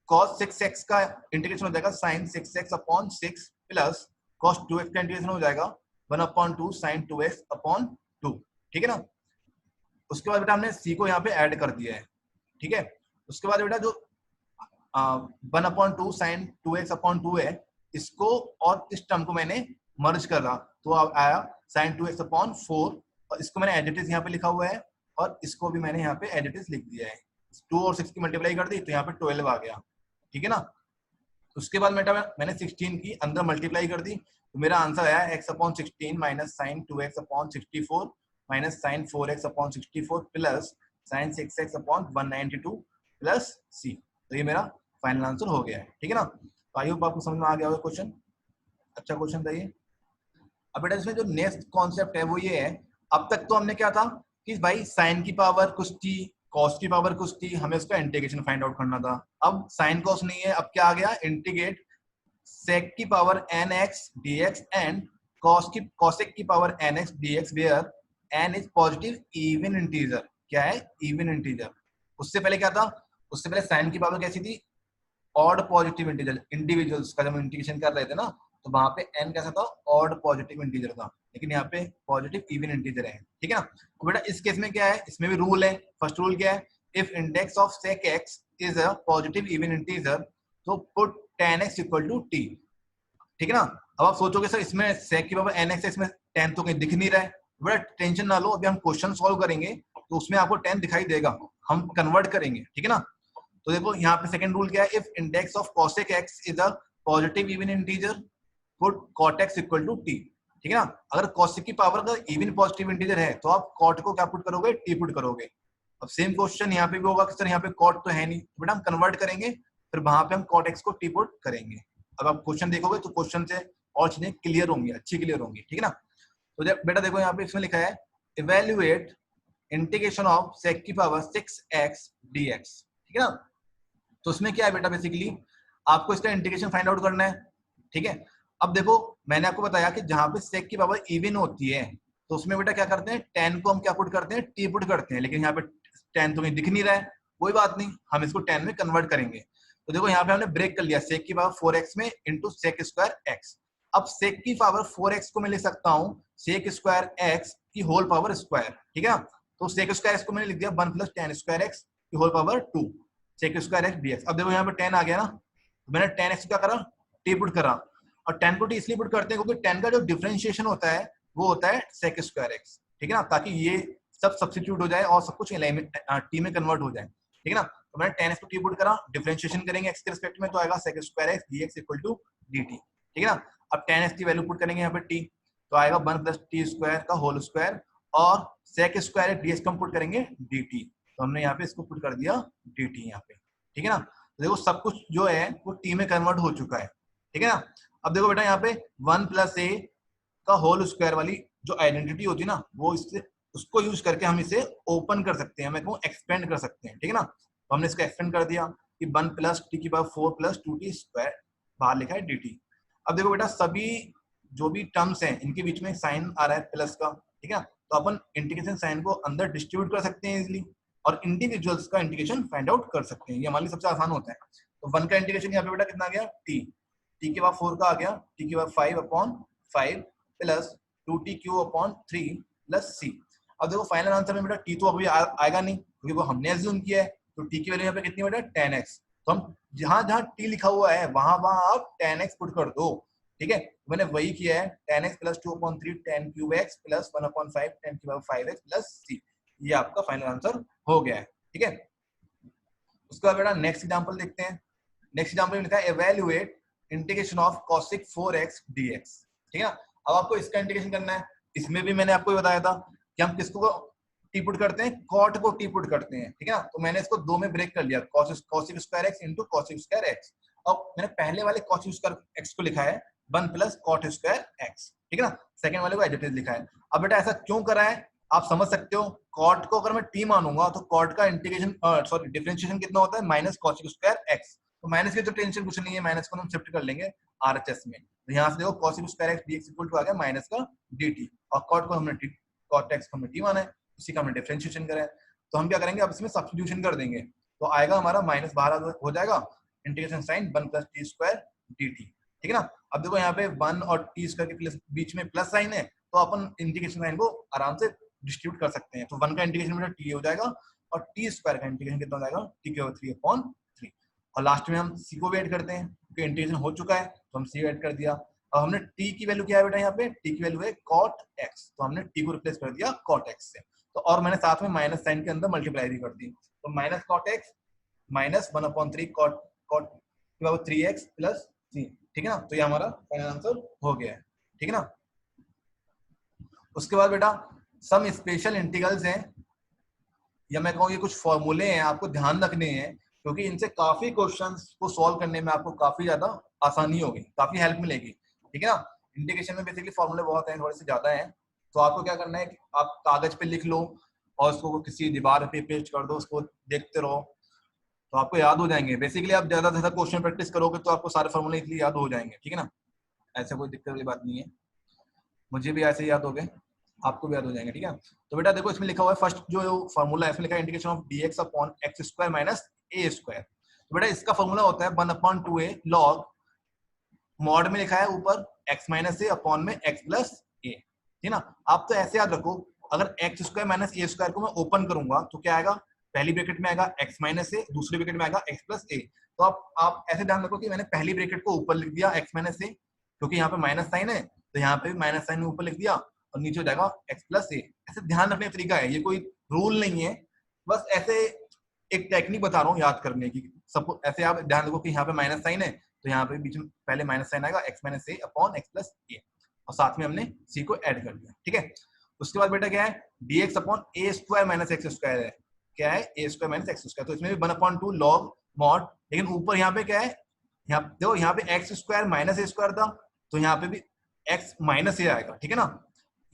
cos 6x का इंटीग्रेशन हो जाएगा sin 6x upon 6 plus cos 2x का इंटीग्रेशन हो जाएगा 1/2 sin 2x अपॉन 2। ठीक है ना, उसके बाद बेटा हमने c को यहाँ पे ऐड कर दिया है। ठीक है, उसके बाद बेटा जो 1/2 sin 2x अपॉन 2 है, इसको और इस टर्म को मैंने मर्ज कर रहा, तो आया sin 2x अपॉन 4, और इसको मैंने एडिटिव यहाँ पे लिखा हुआ है, और इसको भी मैंने यहाँ पे एडिटिव लिख दिया है। 2 और 6 की मल्टीप्लाई कर दी तो यहाँ पे 12 आ गया। ठीक है ना, उसके बाद मैंने 16 की अंदर मल्टीप्लाई कर दी, तो मेरा आंसर आया x upon 16 minus sine 2x upon 64 minus sine 4x upon 64 plus sine 6x upon 192 plus c। तो ये मेरा फाइनल आंसर हो गया है। ठीक है ना, तो आई होप आपको समझ में आ गया होगा क्वेश्चन, अच्छा क्वेश्चन था ये। अब बेटा इसमें जो नेक्स्ट कॉन्सेप्ट है वो ये है, अब तक तो हमने क्या था कि भाई साइन की पावर कुछ थी, कॉस की पावर कुछ थी, हमें उसका इंटीग्रेशन फाइंड आउट करना था। अब साइन कॉस नहीं है, अब क्या आ गया, इंटीग्रेट सेक की power nx dx and cosec की power nx dx where n is positive even integer. क्या है, इवन इंटीजर। उससे पहले क्या था, उससे पहले साइन की पावर कैसी थी, ऑड पॉजिटिव इंटीजर। इंडिविजुअल्स का जब हम इंटीग्रेशन कर रहे थे ना, तो वहां पे n कैसा था, ऑड पॉजिटिव इंटीजर था, लेकिन यहाँ पे पॉजिटिव इवन इंटीजर है। ठीक है ना, तो बेटा इस केस में क्या है, इसमें भी रूल है। फर्स्ट रूल क्या है, if index of sec x is a positive even integer तो put tan x equal to t। ठीक है ना। अब आप सोचोगे सर इसमें sec की पावर nx है, इसमें tan तो कहीं दिख नहीं रहा है। बड़ा टेंशन ना लो, अभी हम क्वेश्चन सॉल्व करेंगे तो उसमें आपको tan दिखाई देगा, हम कन्वर्ट करेंगे। ठीक है ना। तो देखो यहाँ पे सेकंड रूल क्या है, if index of cosec x is a positive even integer put cot x equal to t। ठीक है ना। अगर cosec की पावर का इवन पॉजिटिव इंटीजर है तो आप cot को क्या पुट करोगे, t पुट करोगे। अब सेम क्वेश्चन यहाँ पे भी होगा कि सर यहाँ पे cot तो है नहीं, तो बेटा हम कन्वर्ट करेंगे, फिर वहां पे हम cot x को t पुट करेंगे। अब आप क्वेश्चन देखोगे तो क्वेश्चन से और चीजें क्लियर होंगी, अच्छी क्लियर होंगी। ठीक है ना। तो बेटा देखो यहाँ पे इसमें लिखा है इवेल्युएट इंटीग्रेशन ऑफ sec की पावर 6x dx। ठीक है ना। तो उसमें क्या है बेटा, बेसिकली आपको इसका इंटीग्रेशन फाइंड आउट करना है। ठीक है। अब देखो मैंने आपको बताया कि जहां पे sec की पावर इवन होती है तो उसमें बेटा क्या करते हैं, tan को हम क्या पुट करते हैं, t पुट करते हैं। लेकिन यहाँ पे tan तो कहीं दिख नहीं रहा है, कोई बात नहीं, हम इसको tan में कन्वर्ट करेंगे। तो देखो यहाँ पे हमने ब्रेक कर लिया sec की पावर 4x में इंटू sec स्क्वायर x। अब sec की पावर 4x को मैं लिख सकता हूँ sec स्क्वायर x की होल पावर स्क्वायर। ठीक है ना। तो sec स्क्वायर x को मैंने लिख दिया 1 प्लस tan स्क्वायर x की whole power 2 sec square x dx। अब देखो यहाँ पे tan आ गया ना, तो मैंने tan x क्या करा, t पुट करा। और tan को t इसलिए पुट करते हैं क्योंकि tan का जो डिफरेंशिएशन होता है वो होता है sec स्क्वायर x। ठीक है ना, ताकि ये सब सब्स्टिट्यूट हो जाए और सब कुछ टी में कन्वर्ट हो जाए। ठीक है ना। तो मैंने tan x को t पुट करा, डिफरेंशिएशन करेंगे x के रिस्पेक्ट में तो आएगा sec square x dx equal to dt। ठीक है ना। अब tan x की वैल्यू पुट करेंगे यहाँ पे t, तो आएगा 1 प्लस टी स्क्वायर का होल स्क्वायर, और sec स्क्वायर dx को हम पुट करेंगे dt। तो हमने यहाँ पे इसको पुट कर दिया dt यहाँ पे। ठीक है ना। तो देखो सब कुछ जो है वो t में कन्वर्ट हो चुका है। ठीक है ना। अब देखो बेटा यहाँ पे 1 प्लस a का होल स्क्वायर वाली जो आइडेंटिटी होती है ना, वो इससे उसको यूज करके हम इसे ओपन कर सकते हैं, मैं कहूँ एक्सपेंड कर सकते हैं। ठीक है ना। तो हमने इसको एक्सपेंड कर दिया कि 1 प्लस टी की पावर 4 प्लस 2t स्क्वायर, बाहर लिखा है dt। अब देखो बेटा सभी जो भी टर्म्स हैं इनके बीच में साइन आ रहा है प्लस का। ठीक है। तो अपन इंटीग्रेशन साइन को अंदर डिस्ट्रीब्यूट कर सकते हैं इजीली, और इंडिविजुअल्स का इंटीग्रेशन फाइंड आउट कर सकते हैं। ये हमारे लिए सबसे आसान होता है। तो 1 का इंटीग्रेशन यहाँ पे बेटा कितना आ गया, t, t के बाद 4 का आ गया, t के बाद 5/5 plus 2t Q upon 3 plus c। अब देखो फाइनल आंसर में बेटा t तो अभी आएगा नहीं क्योंकि वो हमने अज्यूम किया है। तो t की वैल्यू यहाँ पे कितनी बेटा, tan x। तो हम जहां जहां t लिखा हुआ है वहां वहां आप tan x पुट कर दो। ठीक है। मैंने वही किया है, tan x plus 2/3 tan cube x plus 1/5 tan की पावर 5x प्लस c। ये आपका फाइनल आंसर हो गया है। ठीक है। उसका बेटा नेक्स्ट एग्जांपल देखते हैं। नेक्स्ट एग्जांपल में लिखा है evaluate integration of cosec 4x dx। ठीक है। अब आपको इसका इंटीग्रेशन करना है। इसमें भी मैंने आपको बताया था कि हम किसको टी पुट करते हैं, कॉट को टी पुट करते हैं। ठीक है ना। तो मैंने इसको दो में ब्रेक कर लिया, cosec square x into cosec square x। अब मैंने पहले वाले cosec स्क्वायर x को लिखा है 1 प्लस cot स्क्वायर x। ठीक है ना। सेकंड वाले को एज इट इज लिखा है। अब बेटा ऐसा क्यों करा है आप समझ सकते हो। कॉट को अगर मैं टी मानूंगा तो कॉट का इंटीग्रेशन सॉरी डिफरेंशिएशन कितना होता है, माइनस cosec स्क्वायर x। तो माइनस की तो टेंशन कुछ नहीं है, माइनस को हम शिफ्ट कर लेंगे आरएचएस में। तो यहाँ से देखो cosec square x dx equal to आ गया माइनस का dt, और कॉट को हमने cot x को हमने टी माना है, इसी का हमने डिफरेंशिएशन करा है। तो हम क्या करेंगे, अब इसमें सब्स्टिट्यूशन कर देंगे, तो आएगा हमारा माइनस बाहर हो जाएगा, integration sign 1 plus T square dt। ठीक है ना। अब देखो यहाँ पे 1 और टी स्क्वायर के बीच में प्लस साइन है, तो अपन इंटीग्रेशन साइन को आराम से डिस्ट्रीब्यूट कर सकते हैं। तो 1 का इंटीग्रेशन बेटा टी हो जाएगा, और टी स्क्वायर का इंटीग्रेशन कितना हो जाएगा, टी के 3/3। और लास्ट में हम सी को भी ऐड करते हैं क्योंकि इंटीग्रेशन हो चुका है, तो हम सी ऐड कर दिया। अब हमने टी की वैल्यू क्या है बेटा, यहाँ पे टी की वैल्यू है cot x, तो हमने टी को रिप्लेस कर दिया cot x से। तो और मैंने साथ में माइनस साइन के अंदर मल्टीप्लाई भी कर दी, तो minus cot x minus 1/3 cot 3x plus c। ठीक है ना। तो ये हमारा फाइनल आंसर हो गया है। ठीक है ना। उसके बाद बेटा सम स्पेशल इंटीग्रल्स हैं, या मैं कहूँ ये कुछ फॉर्मूले हैं, आपको ध्यान रखने हैं क्योंकि इनसे काफी क्वेश्चंस को सॉल्व करने में आपको काफी ज्यादा आसानी होगी, काफी हेल्प मिलेगी। ठीक है ना। इंटीग्रेशन में बेसिकली फॉर्मूले बहुत हैं, थोड़े से ज्यादा हैं, तो आपको क्या करना है कि आप कागज पे लिख लो और उसको किसी दीवार पे पेस्ट कर दो, उसको देखते रहो तो आपको याद हो जाएंगे। बेसिकली आप ज्यादा से ज्यादा क्वेश्चन प्रैक्टिस करोगे तो आपको सारे फॉर्मूले इतनी याद हो जाएंगे। ठीक है ना। ऐसा कोई दिक्कत वाली बात नहीं है, मुझे भी ऐसे याद हो गए, आपको भी याद हो जाएंगे। ठीक है। तो बेटा देखो इसमें लिखा हुआ है फर्स्ट जो फॉर्मूला है, इसमें लिखा है integration of dx upon x square minus a square. तो बेटा इसका फॉर्मूला होता है 1/2a log, मॉड में लिखा है ऊपर x माइनस a अपॉन में x प्लस a। ठीक है ना। आप तो ऐसे याद रखो, अगर x square minus a square को मैं ओपन करूंगा तो क्या आएगा, पहली ब्रैकेट में आएगा x माइनस ए, दूसरी ब्रैकेट में आएगा x प्लस ए। तो आप ऐसे ध्यान रखो कि मैंने पहली ब्रैकेट को ऊपर लिख दिया x माइनस ए, क्योंकि यहाँ पे माइनस साइन है तो यहाँ पे भी माइनस साइन ऊपर लिख दिया और नीचे हो जाएगा x प्लस ए। ऐसे ध्यान रखने का तरीका है, ये कोई रूल नहीं है, बस ऐसे एक टेक्निक बता रहा हूँ याद करने की। सब ऐसे आप ध्यान रखो कि यहाँ पे माइनस साइन है तो यहाँ पे बीच में पहले माइनस साइन आएगा x माइनस ए अपॉन x प्लस ए, और साथ में हमने c को ऐड कर दिया। ठीक है, उसके बाद बेटा क्या है, dx अपॉन ए स्क्वायर माइनस एक्स स्क्वायर है, क्या है ए स्क्वायर माइनस एक्स स्क्वायर, तो इसमें भी 1/2 लॉग मॉड, लेकिन ऊपर यहाँ पे क्या है, यहाँ देखो यहाँ पे एक्स स्क्वायर माइनस ए स्क्वायर था तो यहाँ पे भी एक्स माइनस ए आएगा। ठीक है ना,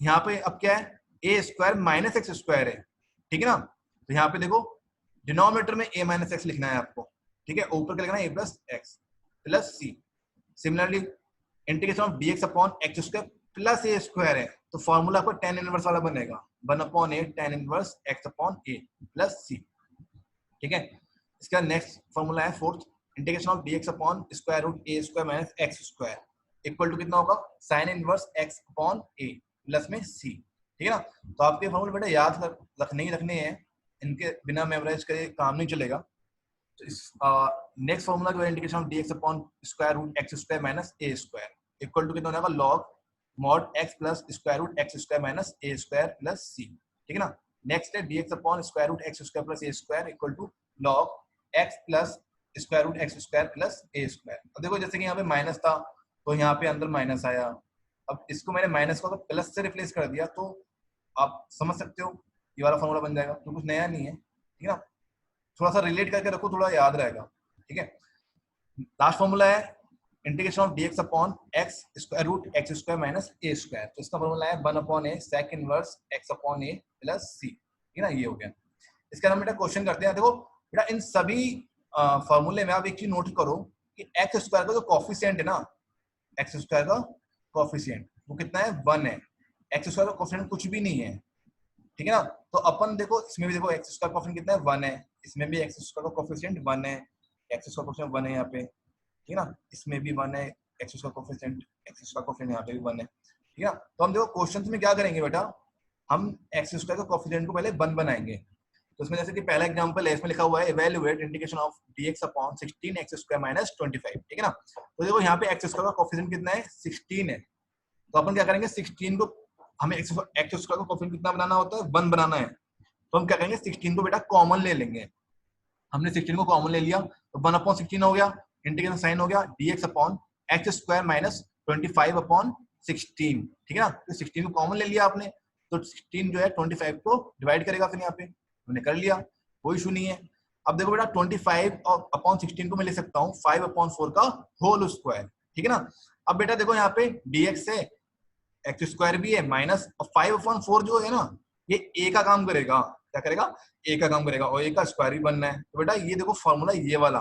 यहाँ पे अब क्या है, ए स्क्वायर माइनस एक्स स्क्वायर है। ठीक है ना, तो यहाँ पे देखो डिनोमिनेटर में ए माइनस एक्स लिखना है आपको। ठीक है, ऊपर क्या लिखना है, a plus x plus c. Similarly integration of dx upon x square plus a square है तो फॉर्मूला आपको tan इनवर्स वाला बनेगा, 1/a tan inverse x upon a plus c। ठीक है, इसका नेक्स्ट फॉर्मूला है fourth, integration of dx upon square root a square minus x square equal to कितना होगा, sin inverse x upon a plus में c। ठीक है ना, तो आपके फॉर्मूले बेटा याद रखने ही रखने हैं, इनके बिना मेमोराइज करे काम नहीं चलेगा। तो इस नेक्स्ट फॉर्मूला जो है integration of dx upon square root x square minus a square equal to कितना हो जाएगा, log mod x plus square root x square minus a square plus c। ठीक है ना, नेक्स्ट है dx upon square root x square plus a square equal to log x plus square root x square plus a square. अब देखो जैसे कि यहाँ पे माइनस था तो यहाँ पे अंदर माइनस आया, अब इसको मैंने माइनस को प्लस से रिप्लेस कर दिया तो आप समझ सकते हो ये वाला फॉर्मूला बन जाएगा, तो कुछ नया नहीं है। ठीक है ना, थोड़ा सा रिलेट करके रखो, थोड़ा याद रहेगा। ठीक है, लास्ट फॉर्मूला है integration of dx upon x square root x square minus a square, तो इसका फॉर्मूला है 1/a sec inverse x upon a plus c। ठीक है ना, ये हो गया। इसका हम बेटा क्वेश्चन करते हैं। देखो बेटा इन सभी फॉर्मूले में आप एक चीज नोट करो कि x स्क्वायर का जो कोफिशिएंट है ना, x स्क्वायर का कोफिशिएंट वो कितना है, 1 है। x स्क्वायर का कोफिशिएंट कुछ भी नहीं है। ठीक है ना, तो अपन देखो इसमें भी देखो x स्क्वायर का कोफिशिएंट कितना है, 1 है, इसमें भी x स्क्वायर का कोफिशिएंट 1 है, x स्क्वायर का कोफिशिएंट 1 है यहाँ पे। ठीक है ना, इसमें भी 1 है, x का कोफिशिएंट x का कोफिशिएंट यहाँ पे भी 1 है। ठीक है ना, तो हम देखो क्वेश्चन में क्या करेंगे बेटा, हम x स्क्वायर का कोफिशिएंट को पहले 1 बनाएंगे। तो इसमें जैसे कि पहला एग्जांपल है, इसमें लिखा हुआ है evaluate integration of dx upon 16x square minus 25। ठीक है ना, तो देखो यहाँ पे x स्क्वायर का कोफिशिएंट कितना है, 16 है, तो अपन क्या करेंगे 16 को, हमें x स्क्वायर का कोफिशिएंट कितना बनाना होता है, 1 बनाना है, तो हम क्या करेंगे 16 को बेटा कॉमन ले लेंगे। हमने 16 को कॉमन ले लिया तो 1/16 हो गया, इंटीग्रेशन साइन हो गया dx upon x square minus 25 upon 16। ठीक है ना, तो 16 को कॉमन ले लिया आपने, तो 16 जो है 25 को डिवाइड करेगा, फिर यहाँ पे हमने कर लिया, कोई इशू नहीं है। अब देखो बेटा 25 अपॉन 16 को मैं ले सकता हूँ 5/4 का होल स्क्वायर। ठीक है ना, अब बेटा देखो यहाँ पे dx है, x स्क्वायर भी है माइनस 5/4 जो है ना, ये a का काम करेगा, क्या करेगा, a का काम करेगा, और a का स्क्वायर भी बनना है। तो बेटा ये देखो फॉर्मूला ये वाला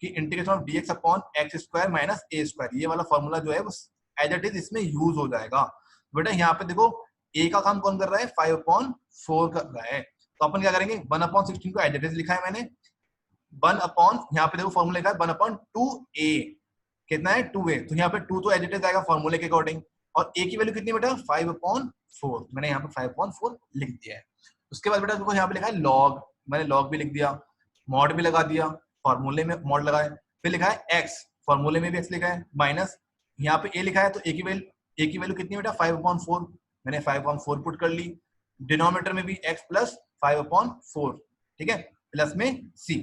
कि integration of dx upon x square minus a square, ये वाला फॉर्मूला जो है वो एज इट इज इसमें यूज हो जाएगा। तो बेटा यहाँ पे देखो a का काम कौन कर रहा है, 5/4 कर रहा है, तो अपन क्या करेंगे 1/16 को एज इट इज लिखा है मैंने, 1 अपॉन यहाँ पे देखो फॉर्मूला लिखा है 1/2a, कितना है 2a, तो यहाँ पे 2 तो एज इट इज आएगा फॉर्मूले के अकॉर्डिंग, और a की वैल्यू कितनी बेटा 5/4, मैंने यहाँ पे 5/4 लिख दिया है। उसके बाद बेटा देखो यहाँ पे लिखा है लॉग, मैंने लॉग भी लिख दिया, मॉड भी लगा दिया, फॉर्मूले में मॉड लगाए, फिर लिखा है x, फॉर्मूले में भी x लिखा है, माइनस यहाँ पे a लिखा है, तो a की वैल्यू कितनी बेटा 5/4, मैंने 5/4 पुट कर ली, डिनोमिनेटर में भी x प्लस 5/4, ठीक है, प्लस में c।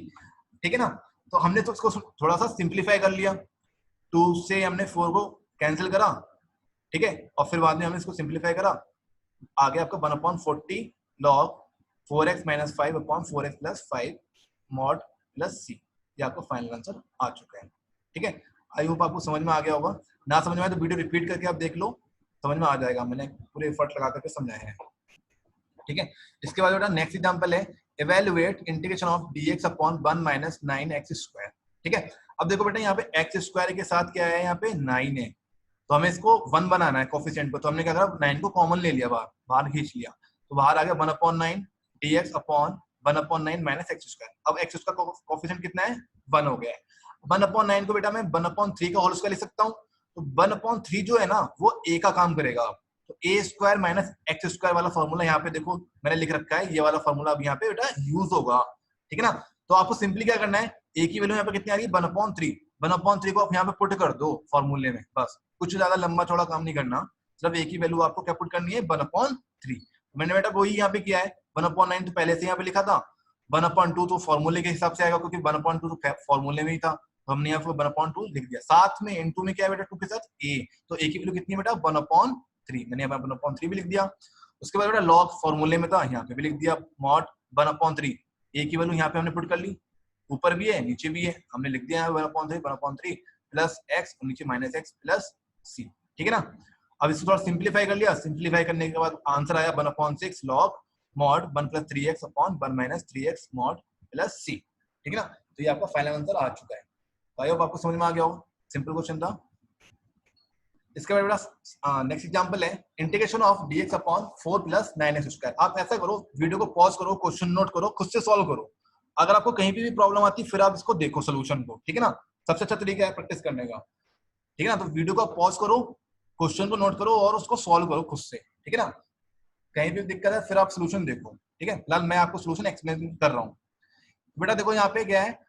ठीक है ना, तो हमने तो इसको थोड़ा सा सिंप्लीफाई कर लिया, 2 से हमने 4 को कैंसिल करा, ठीक है, और फिर बाद में हमने इसको सिंप्लीफाई करा, आ गया आपका 1/40 log 4x minus 5/4x plus 5 mod plus c, ये आपका फाइनल आंसर आ चुका है। ठीक है, आई होप आपको समझ में आ गया होगा, ना समझ में आए तो वीडियो रिपीट करके आप देख लो, समझ में आ जाएगा, मैंने पूरे एफर्ट लगा करके समझाया है। ठीक है, इसके बाद बेटा नेक्स्ट एग्जांपल है evaluate integration of dx upon 1 minus 9x square. ठीक है, अब देखो बेटा यहाँ पे x स्क्वायर के साथ क्या है, यहाँ पे 9 है, तो हमें इसको 1 बनाना है कोफिशिएंट को, तो हमने क्या करा 9 को कॉमन ले लिया, बाहर खींच लिया, तो बाहर आ गया 1/9 dx upon 1/9 minus x square. अब x स्क्वायर का कोफिशिएंट कितना है, 1 हो गया है। 1/9 को बेटा मैं 1/3 का होल स्क्वायर लिख सकता हूँ, तो 1/3 जो है ना वो a का काम करेगा, तो a square minus x square वाला फॉर्मूला यहाँ पे देखो मैंने लिख रखा है, ये वाला फॉर्मूला अब यहाँ पे बेटा यूज होगा, ठीक है ना। तो आपको सिंपली क्या करना है, ए की वैल्यू यहाँ पे कितनी आ रही है 1/3, 1/3 को आप यहाँ पे पुट कर दो फॉर्मूले में, बस कुछ ज्यादा लंबा चौड़ा काम नहीं करना, सिर्फ ए की वैल्यू आपको क्या पुट करनी है 1/3। मैंने बेटा वही यहाँ पे किया है, 1/9 तो पहले से यहाँ पे लिखा था, 1/2 तो फॉर्मूले के हिसाब से आएगा क्योंकि 1/2 तो फॉर्मूले में ही था, तो हमने यहाँ पे 1/2 लिख दिया। साथ में इनटू में क्या है बेटा 2 के साथ ए, तो ए की वैल्यू कितनी है बेटा 1/3, मैंने यहाँ पे 1/3 भी लिख दिया। उसके बाद बेटा लॉग फॉर्मूले में था, यहाँ पे भी लिख दिया मॉड 1/3, ए की वैल्यू यहाँ पे हमने पुट कर ली, ऊपर भी है नीचे भी है, हमने लिख दिया है 1/3 प्लस एक्स और नीचे माइनस एक्स प्लस सी, ठीक है ना। अब इसको थोड़ा सिंप्लीफाई कर लिया, सिंप्लीफाई करने के बाद आंसर आया 1/6 log mod 1 + 3x upon 1 - 3x mod plus c, ठीक है ना। तो ये आपका फाइनल आंसर आ चुका है। आई होप आपको समझ में आ गया होगा, सिंपल क्वेश्चन था। इसके बाद बेटा नेक्स्ट एग्जांपल है integration of dx upon 4 + 9x²। आप ऐसा करो, वीडियो को पॉज करो, क्वेश्चन नोट करो, खुद से सॉल्व करो। अगर आपको कहीं भी प्रॉब्लम आती है फिर आप इसको देखो सोल्यूशन को, ठीक है ना। सबसे अच्छा तरीका है प्रैक्टिस करने का, ठीक है ना। तो वीडियो को पॉज करो, क्वेश्चन को नोट करो और उसको सॉल्व करो खुद से, ठीक है ना। कहीं भी दिक्कत है फिर आप सोल्यूशन देखो, ठीक है। फिलहाल मैं आपको सोल्यूशन एक्सप्लेन कर रहा हूँ। बेटा देखो यहाँ पे क्या है,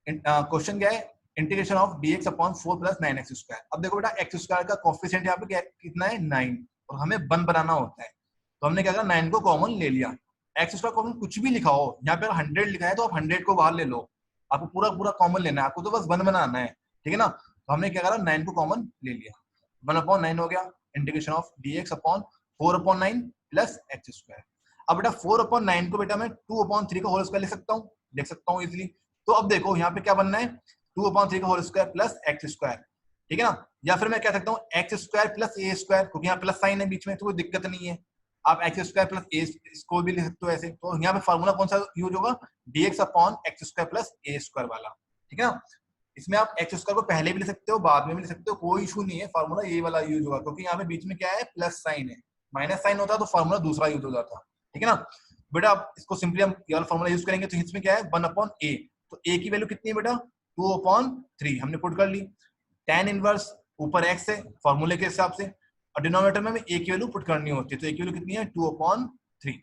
क्वेश्चन क्या है, integration of dx upon 4 + 9x²। अब देखो बेटा x² का कोफिशिएंट यहाँ पे कितना है 9, और हमें 1 बनाना होता है, तो हमने क्या करा 9 को कॉमन ले लिया। x² कॉमन कुछ भी लिखा हो, यहाँ पे 100 लिखा है तो आप 100 को बाहर ले लो, आपको पूरा पूरा कॉमन लेना है, आपको तो बस 1 बनाना है, ठीक है ना। तो हमने क्या करा 9 को कॉमन ले लिया, 1/9 हो गया, integration of dx upon 4/9 plus x²। अब बेटा 4/9 को बेटा मैं 2/3 का होल स्क्वायर लिख सकता हूँ इजिली। तो अब देखो यहाँ पे क्या बनना है 2/3 का होल स्क्वायर प्लस x², ठीक है ना। या फिर मैं कह सकता हूँ x² प्लस a², क्योंकि यहाँ प्लस साइन है बीच में तो कोई दिक्कत नहीं है, आप x² प्लस a इसको भी लिख सकते हो ऐसे। तो यहाँ पे फॉर्मूला कौन सा यूज होगा, dx upon x² plus a² वाला, ठीक है ना। इसमें आप x² को पहले भी लिख सकते हो बाद में भी लिख सकते हो, कोई इशू नहीं है, फॉर्मूला ये वाला यूज होगा, क्योंकि यहाँ पे बीच में क्या है प्लस साइन है, माइनस साइन होता तो फॉर्मूला दूसरा यूज हो जाता, ठीक है ना। बेटा आप इसको सिंपली हम ये वाला फॉर्मूला यूज करेंगे, तो इसमें क्या है 1/a, तो a की वैल्यू कितनी है बेटा 2/3 हमने पुट कर ली, tan इनवर्स ऊपर x है फॉर्मूले के हिसाब से, और डिनोमिनेटर में हमें a की वैल्यू पुट करनी होती है, तो a की वैल्यू कितनी है 2/3,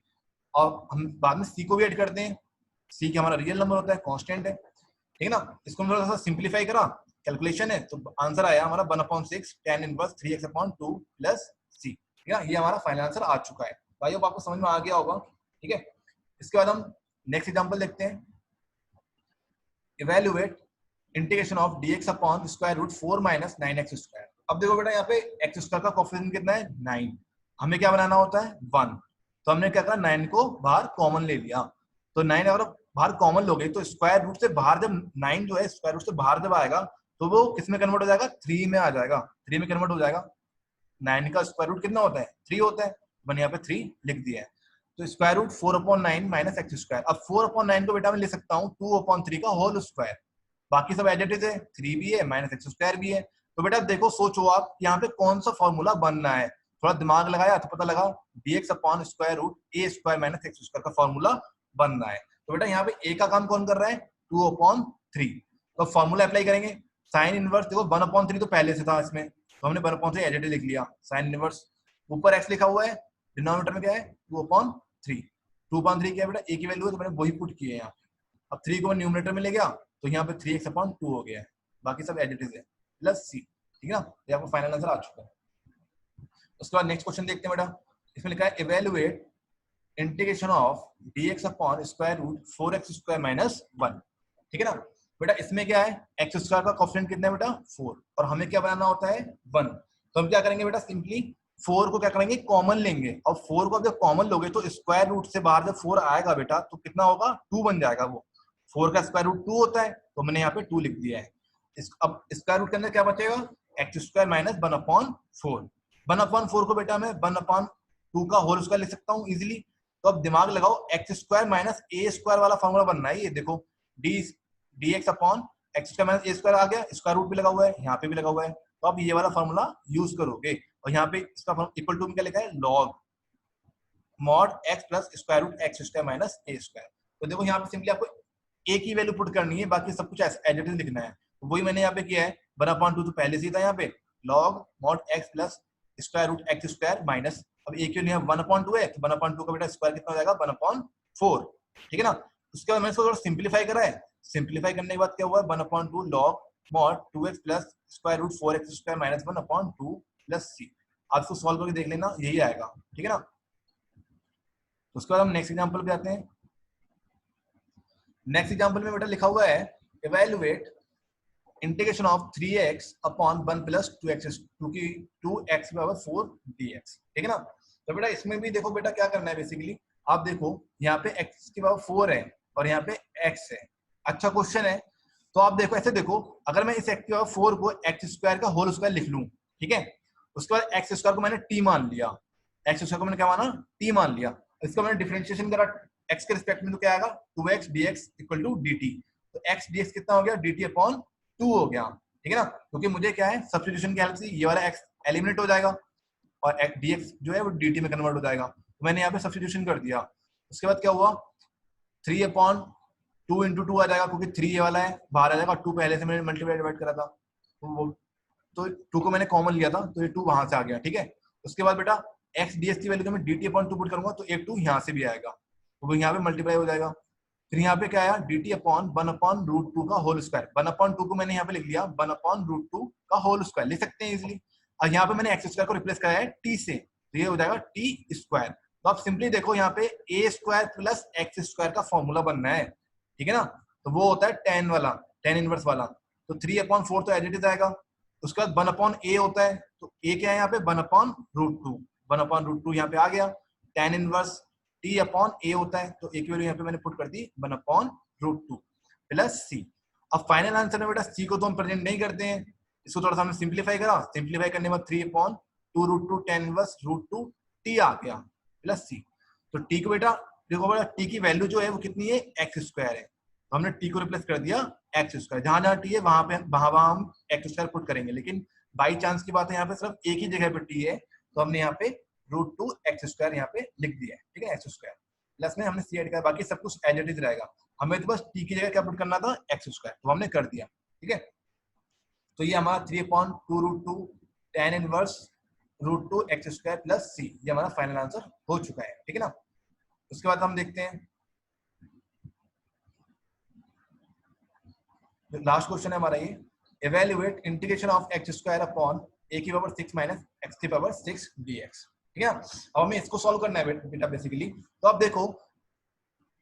और हम बाद में c को भी ऐड करते हैं, c का हमारा रियल नंबर होता है, कांस्टेंट है, ठीक है ना। इसको हम थोड़ा सा सिंप्लीफाई करा, कैलकुलेशन है, तो आंसर आया हमारा 1/6 tan inverse 3x/2 plus c, ठीक है। ये हमारा फाइनल आंसर आ चुका है, भाई अब आपको समझ में आ गया होगा, ठीक है। इसके बाद हम नेक्स्ट एग्जांपल देखते हैं, evaluate integration of dx upon square root 4 - 9x²। अब देखो बेटा यहाँ पे x² का कोफिशिएंट कितना है 9, हमें क्या बनाना होता है 1, तो हमने क्या करा 9 को बाहर कॉमन ले लिया, तो 9 अगर बाहर कॉमन लोगे तो स्क्वायर रूट से बाहर जब 9 जो है स्क्वायर रूट से बाहर जब आएगा तो वो किस में कन्वर्ट हो जाएगा 3 में आ जाएगा, 3 में कन्वर्ट हो जाएगा। 9 का स्क्वायर रूट कितना होता है 3 होता है, मैंने यहाँ पे 3 लिख दिया है, तो स्क्वायर रूट 4/9 माइनस x²। अब 4/9 को बेटा मैं लिख सकता हूँ 2/3 का होल स्क्वायर, बाकी सब एडिटिव है, 3 भी है माइनस x² भी है। तो बेटा देखो सोचो आप यहाँ पे कौन सा फॉर्मूला बनना है, थोड़ा दिमाग लगाया तो पता लगा dx upon square root a² minus x² का फॉर्मूला बनना है। तो बेटा यहाँ पे a का काम कौन कर रहा है 2/3, तो फॉर्मूला अप्लाई करेंगे, साइन इनवर्स देखो 1/3 तो पहले से था इसमें, तो हमने 1/3 एडिटिव लिख लिया, साइन इनवर्स ऊपर x लिखा हुआ है, डिनोमिनेटर में क्या है 2/3, 2/3 क्या है बेटा a की वैल्यू है तो मैंने वही पुट किए यहाँ पे। अब 3 को मैं न्यूमरेटर में ले गया तो यहाँ पे 3x/2 हो गया है, बाकी सब एडिटिव है प्लस c, ठीक है ना। ये आपको फाइनल आंसर आ चुका है। उसके बाद नेक्स्ट क्वेश्चन देखते हैं बेटा, इसमें लिखा है evaluate integration of dx upon square root 4x² minus 1, ठीक है ना। बेटा इसमें क्या है x² का कोफिशिएंट कितना है बेटा 4, और हमें क्या बनाना होता है 1, तो हम क्या करेंगे बेटा सिंपली 4 को क्या करेंगे कॉमन लेंगे, और 4 को जब कॉमन लोगे तो स्क्वायर रूट से बाहर जब 4 आएगा बेटा तो कितना होगा 2 बन जाएगा, वो 4 का स्क्वायर रूट 2 होता है, तो मैंने यहाँ पे 2 लिख दिया है। अब स्क्वायर रूट के अंदर क्या बचेगा x² माइनस 1/4, 1/4 को बेटा मैं 1/2 का होल स्क्वायर लिख सकता हूँ इजिली। तो अब दिमाग लगाओ x² माइनस a² वाला फॉर्मूला बनना है, ये देखो dx upon x² minus a² आ गया, स्क्वायर रूट भी लगा हुआ है यहाँ पे भी लगा हुआ है, तो अब ये वाला फॉर्मूला यूज करोगे, और यहाँ पे इसका इक्वल टू में क्या लिखा है log mod x plus square root x² minus a²। तो देखो यहाँ पे सिंपली आपको a की वैल्यू पुट करनी है, बाकी सब कुछ एडिटिव लिखना है, तो वही मैंने यहाँ पे किया है 1/2 तो पहले से ही था यहाँ पे, log mod x plus square root x² minus, अब a की वैल्यू 1/2 है तो 1/2 का बेटा स्क्वायर कितना हो जाएगा 1/4, ठीक है ना। उसके बाद मैंने इसको थोड़ा सिंप्लीफाई करा है, सिंप्लीफाई करने के बाद क्या हुआ, 1/2 log mod 2x plus square root 4x स्क्वायर माइनस 1/2 प्लस सी। आप इसको सॉल्व करके देख लेना, यही आएगा, ठीक है ना। उसके बाद हम नेक्स्ट एग्जांपल पे आते हैं। नेक्स्ट एग्जांपल में बेटा लिखा हुआ है evaluate integration of 3x upon 1 plus 2x 2x power 4 dx, ठीक है ना। तो बेटा इसमें भी देखो बेटा क्या करना है, बेसिकली आप देखो यहाँ पे x की पावर 4 है और यहाँ पे x है। अच्छा क्वेश्चन है, तो आप देखो ऐसे देखो, अगर मैं इस x की पावर 4 को x स्क्वायर का होल स्क्वायर लिख लूं, ठीक है, उसके बाद x स्क्वायर को मैंने t मान लिया, x स्क्वायर को मैंने क्या माना, t मान लिया, इसका मैंने डिफरेंशिएशन करा x के रिस्पेक्ट में, तो क्या आएगा 2x dx equal to dt। तो x dx कितना हो गया, dt अपॉन 2 हो गया, ठीक है ना, क्योंकि मुझे क्या है सब्स्टिट्यूशन की हेल्प से ये वाला x एलिमिनेट हो जाएगा और dx जो है वो dt में कन्वर्ट हो जाएगा। तो मैंने यहाँ पे सब्स्टिट्यूशन कर दिया। उसके बाद क्या हुआ, 3/2 इंटू 2 आ जाएगा, क्योंकि 3 ये वाला है बाहर आ जाएगा, 2 पहले से मैंने मल्टीप्लाई डिवाइड करा था, तो 2 को मैंने कॉमन लिया था, तो ये 2 वहां से आ गया, ठीक है। उसके बाद बेटा x ds की वैल्यू तो मैं dt अपॉन 2 पुट करूंगा, तो एक 2 यहाँ से भी आएगा, तो वो यहाँ पे मल्टीप्लाई हो जाएगा। फिर यहाँ पे क्या आया, dt अपॉन 1/√2 का होल स्क्वायर, 1/2 को मैंने यहाँ पे लिख लिया 1/√2 का होल स्क्वायर लिख सकते हैं इजिली, और यहाँ पे मैंने x स्क्वायर को रिप्लेस कराया है t से, तो ये हो जाएगा t स्क्वायर। तो आप सिंपली देखो यहाँ पे a square plus x square का फॉर्मूला बनना है, ठीक है ना, तो वो होता है tan वाला, tan इनवर्स वाला, तो 3/4 तो एज इट इज आएगा। उसके बाद 1/a होता है, तो a क्या है यहाँ पे 1/√2, 1/√2 यहाँ पे आ गया, tan inverse t upon a होता है, तो a की वैल्यू यहाँ पे मैंने पुट कर दी 1/√2 प्लस c। अब फाइनल आंसर में बेटा c को तो हम प्रेजेंट नहीं करते हैं, इसको थोड़ा सा हमने सिंप्लीफाई करा, सिंप्लीफाई करने के बाद 3/2√2 tan इनवर्स √2 t आ गया प्लस c। तो t को बेटा देखो बेटा t की वैल्यू जो है वो कितनी है, x स्क्वायर है, तो हमने t को रिप्लेस कर दिया x स्क्वायर, जहां जहां t है वहां पे वहां हम x स्क्वायर पुट करेंगे, लेकिन बाई चांस की बात है यहाँ पे सिर्फ एक ही जगह पे t है, तो हमने यहाँ पे √2 x स्क्वायर यहाँ पे लिख दिया है, ठीक है, x स्क्वायर प्लस में हमने c ऐड किया, बाकी सब कुछ एज इट इज रहेगा, हमें तो बस t की जगह क्या पुट करना था, x स्क्वायर, तो हमने कर दिया, ठीक है। तो ये हमारा 3/2√2 tan inverse √2 x square plus c, ये हमारा फाइनल आंसर हो चुका है, ठीक है ना। उसके बाद हम देखते हैं लास्ट क्वेश्चन है हमारा ये, evaluate integration of x square upon a की पावर 6 माइनस x की पावर 6 dx, ठीक है। अब हमें इसको सॉल्व करना है बेटा बेसिकली, तो आप देखो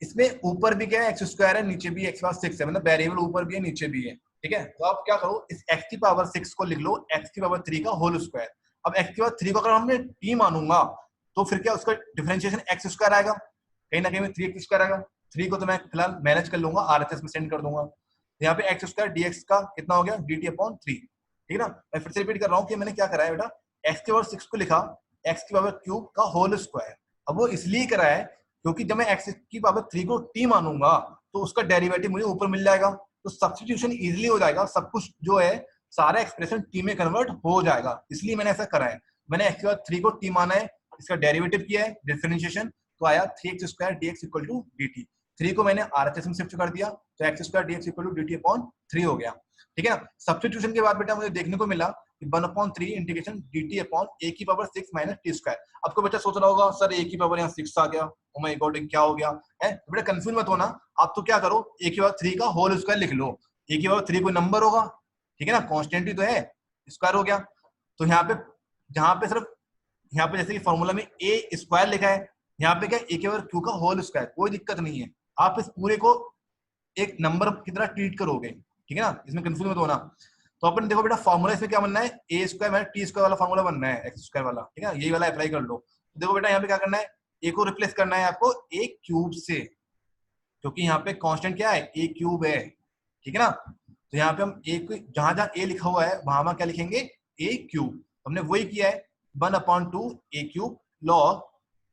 इसमें ऊपर भी क्या है x स्क्वायर है, नीचे भी x पावर 6 है, मतलब वेरिएबल ऊपर भी है नीचे भी है, ठीक है। तो आप क्या करो, इस x की पावर 6 को लिख लो x की पावर 3 का होल स्क्वायर। अब x की पावर 3 को अगर हमने t मानूंगा तो फिर क्या उसका डिफरेंशिएशन x स्क्वायर आएगा, कहीं ना कहीं में 3x स्क्वायर आएगा, 3 को तो मैं फिलहाल मैनेज कर लूंगा, RHS में सेंड कर दूंगा, यहाँ पे x स्क्वायर dx का कितना हो गया, dt अपॉन 3, ठीक है ना। मैं फिर से रिपीट कर रहा हूँ कि मैंने क्या करा है बेटा, x की पावर 6 को लिखा x की पावर क्यूब का होल स्क्वायर। अब वो इसलिए करा है क्योंकि जब मैं x की पावर 3 को t मानूंगा तो उसका डेरिवेटिव मुझे ऊपर मिल जाएगा, तो सब्स्टिट्यूशन इजीली हो जाएगा, सब कुछ जो है सारा एक्सप्रेशन t में कन्वर्ट हो जाएगा, इसलिए मैंने ऐसा करा है। मैंने x की पावर 3 को t माना है, इसका डेरिवेटिव किया है डिफरेंशिएशन, तो आया 3x square dx equal to dt, 3 को मैंने RHS में शिफ्ट कर दिया, तो x square dx equal to dt upon 3 हो गया, ठीक है ना। सब्स्टिट्यूशन के बाद बेटा मुझे देखने को मिला कि 1/3 इंटीग्रेशन dt अपॉन a की पावर 6 माइनस t स्क्वायर। आपको बच्चा सोच रहा होगा सर a की पावर यहाँ 6 आ गया, ओ माय गॉड क्या हो गया है, तो बेटा कंफ्यूज मत होना, आप तो क्या करो a की पावर 3 का होल स्क्वायर लिख लो, a की पावर 3 कोई नंबर होगा, ठीक है ना, कांस्टेंट ही तो है, स्क्वायर हो गया। तो यहाँ पे जहां पे सिर्फ यहाँ पे जैसे कि फॉर्मूला में a स्क्वायर लिखा है, यहाँ पे क्या a की पावर q का होल स्क्वायर, कोई दिक्कत नहीं है, आप इस पूरे को एक नंबर की तरह ट्रीट करोगे, ठीक है ना, इसमें कंफ्यूज मत होना। तो अपन देखो बेटा फॉर्मूला इसमें क्या बनना है, a square minus T square वाला फॉर्मूला बनना है, एक्स स्क्वायर वाला, ठीक है, यही वाला अप्लाई कर लो। तो देखो बेटा यहाँ पे क्या करना है, a को रिप्लेस करना है आपको a क्यूब से, क्योंकि यहाँ पे कांस्टेंट क्या है, a क्यूब है, ठीक है ना। तो यहाँ पे हम a को जहां जहां a लिखा हुआ है वहां क्या लिखेंगे, a क्यूब, हमने वही किया है 1/2 a क्यूब लॉग,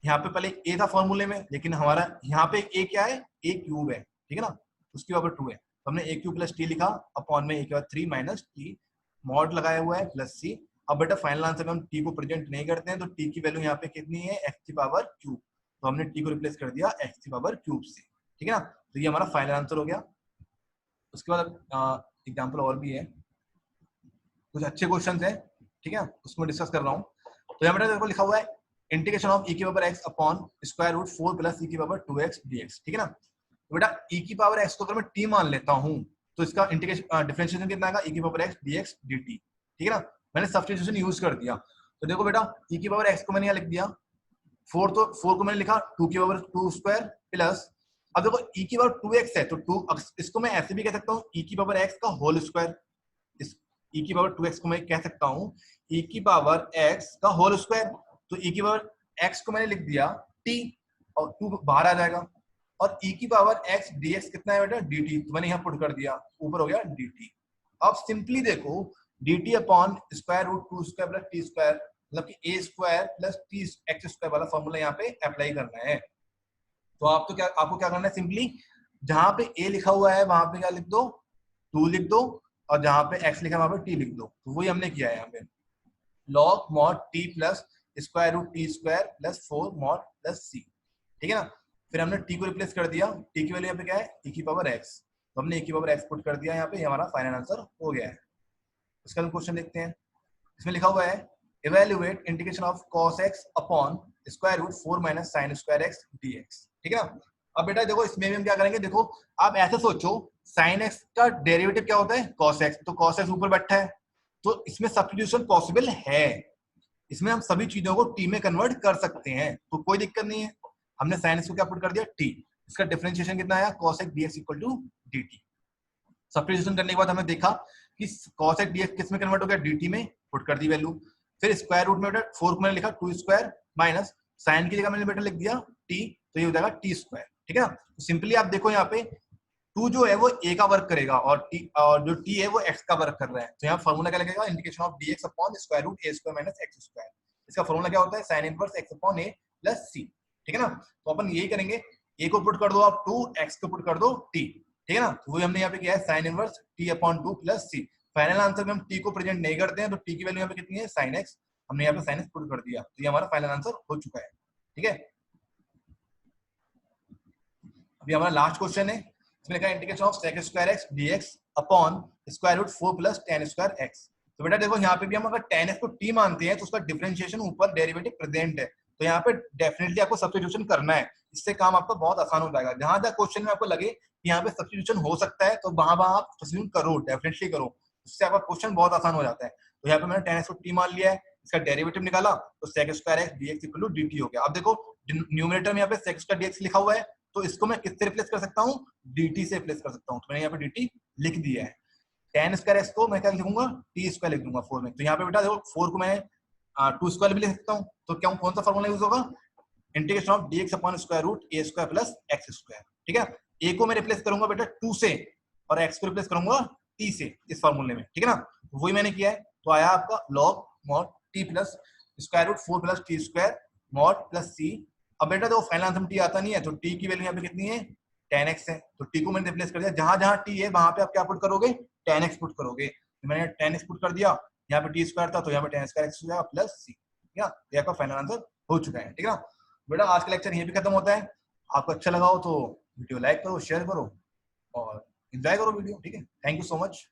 यहाँ पे पहले a था फॉर्मूले में, लेकिन हमारा यहाँ पे a क्या है, a क्यूब है, ठीक है ना, उसकी पावर 2 है, तो हमने a क्यूब प्लस टी लिखा, अपॉन में a के बाद 3 माइनस टी मॉड लगाया हुआ है प्लस c। अब बेटा फाइनल आंसर में हम t को प्रेजेंट नहीं करते हैं, तो t की वैल्यू यहाँ पे कितनी है, x की पावर क्यूब, तो हमने t को रिप्लेस कर दिया x की पावर क्यूब से, ठीक है ना। तो ये हमारा फाइनल आंसर हो गया। उसके बाद एग्जाम्पल और भी है, कुछ अच्छे क्वेश्चन है, ठीक है, उसमें डिस्कस कर रहा हूँ। तो यहाँ पे लिखा हुआ है इंटीग्रेशन ऑफ e की power x upon square root 4 plus e की पावर 2x dx, ठीक है ना। तो बेटा e की पावर x को अगर मैं t मान लेता हूं तो इसका इंटीग्रेशन डिफरेंशिएशन कितना आएगा, e की पावर x dx dt, ठीक है ना। मैंने सब्स्टिट्यूशन यूज कर दिया, तो देखो बेटा e की पावर x को मैंने यहाँ लिख दिया 4, तो 4 को मैंने लिखा 2 की पावर 2 स्क्वायर प्लस, अब देखो e की पावर 2x है तो 2, इसको मैं ऐसे भी कह सकता हूँ e की पावर x का होल स्क्वायर, इस e की पावर 2x को मैं कह सकता हूँ e की पावर x का होल स्क्वायर, तो e की पावर x को मैंने लिख दिया t और 2 बाहर आ जाएगा, और e की पावर x dx कितना है बेटा dt, तो मैंने यहाँ पुट कर दिया, ऊपर हो गया dt। अब सिंपली देखो dt upon square root 2 square plus t square, मतलब कि a square plus t x square वाला फॉर्मूला यहाँ पे अप्लाई करना है। तो आपको क्या करना है, सिंपली जहां पे a लिखा हुआ है वहां पे क्या लिख दो 2 लिख दो, और जहां पे x लिखा है वहां पे t लिख दो, तो वही हमने किया है यहाँ पे log mod t plus square root t square plus 4 mod plus c, ठीक है ना। फिर हमने t को रिप्लेस कर दिया, t की वैल्यू यहाँ पे क्या है e की पावर x, तो हमने e की पावर x पुट कर दिया यहाँ पे, हमारा फाइनल आंसर हो गया है। इसका क्वेश्चन देखते हैं, इसमें लिखा हुआ है evaluate integration of cos x upon square root 4 minus sine square x dx, ठीक है ना। अब बेटा देखो इसमें भी हम क्या करेंगे, देखो आप ऐसे सोचो साइन x का डेरिवेटिव क्या होता है cos x, तो cos x ऊपर बैठा है, तो इसमें सब्स्टिट्यूशन पॉसिबल है, इसमें हम सभी चीजों को t में कन्वर्ट कर सकते हैं, तो कोई दिक्कत नहीं है। हमने साइन x को क्या पुट कर दिया t, इसका डिफरेंशिएशन कितना आया cos x dx equal to dt। Substitution करने के बाद हमें देखा कि cos x dx किस में कन्वर्ट हो गया dt में, पुट कर दी वैल्यू। फिर स्क्वायर रूट में बेटा 4 को मैंने लिखा 2 स्क्वायर माइनस साइन की जगह मैंने बेटा लिख दिया t, तो ये हो जाएगा t स्क्वायर, ठीक है ना। तो सिंपली आप देखो यहाँ पे 2 जो है वो a का वर्क करेगा और जो t है वो x का वर्क कर रहा है, तो यहाँ फॉर्मूला क्या लगेगा integration of dx upon square root a square minus x square. इसका फॉर्मूला क्या होता है sine inverse x upon a plus c, ठीक है ना। तो अपन यही करेंगे, a को पुट कर दो आप 2, x को पुट कर दो t, ठीक है ना। तो वही हमने यहाँ पे किया है sine inverse t upon 2 plus c। Final answer में हम t को प्रेजेंट नहीं करते हैं, तो t की वैल्यू यहाँ पे कितनी है sin x, हमने यहाँ पे sin x पुट कर दिया, तो ये हमारा फाइनल आंसर हो चुका है, ठीक है। अभी हमारा लास्ट क्वेश्चन है, इसमें लिखा है integration of sec square x dx upon square root 4 plus tan square x। तो बेटा देखो यहाँ पे भी हम अगर tan x को t मानते हैं तो उसका डिफरेंशिएशन ऊपर डेरिवेटिव प्रेजेंट है, तो यहाँ पे डेफिनेटली आपको सब्स्टिट्यूशन करना है, इससे काम आपका बहुत आसान हो जाएगा। जहां जहां क्वेश्चन में आपको लगे कि यहाँ पे सब्स्टिट्यूशन हो सकता है तो वहां वहां आप सब्स्टिट्यूशन करो, डेफिनेटली करो, इससे आपका क्वेश्चन बहुत आसान हो जाता है। तो यहाँ पे मैंने tan x को t मान लिया है, इसका डेरिवेटिव निकाला तो sec square x dx equal to dt हो गया। अब देखो न्यूमरेटर में यहाँ पे sec स्क्वायर dx लिखा हुआ है, तो इसको मैं किससे रिप्लेस कर सकता हूँ dt से रिप्लेस कर सकता हूँ, तो मैंने यहाँ पे dt लिख दिया है। tan स्क्वायर x को मैं क्या लिखूंगा t स्क्वायर लिख दूंगा 4 में, तो यहाँ पे बेटा देखो 4 को मैं 2 स्क्वायर भी लिख सकता हूँ, तो क्या कौन सा फॉर्मूला यूज होगा integration of dx upon square root a square plus x square, ठीक है। a को मैं रिप्लेस करूंगा बेटा 2 से और x को रिप्लेस करूंगा t से इस फॉर्मूले में, ठीक है ना। वही मैंने किया है, तो आया आपका log mod t plus square root 4 plus t square mod plus c। अब बेटा देखो फाइनल आंसर में t आता नहीं है, तो t की वैल्यू यहाँ पे कितनी है tan x है, तो t को मैंने रिप्लेस कर दिया, जहां जहां t है वहां पे आप क्या पुट करोगे tan x पुट करोगे, तो मैंने tan x पुट कर दिया, यहाँ पे t स्क्वायर था तो यहाँ पे tan स्क्वायर x हो जाएगा प्लस c, ठीक है। ये आपका फाइनल आंसर हो चुका है, ठीक है ना। बेटा आज का लेक्चर यहीं पे खत्म होता है, आपको अच्छा लगा हो तो वीडियो लाइक करो, शेयर करो और एंजॉय करो वीडियो, ठीक है। Thank you so much.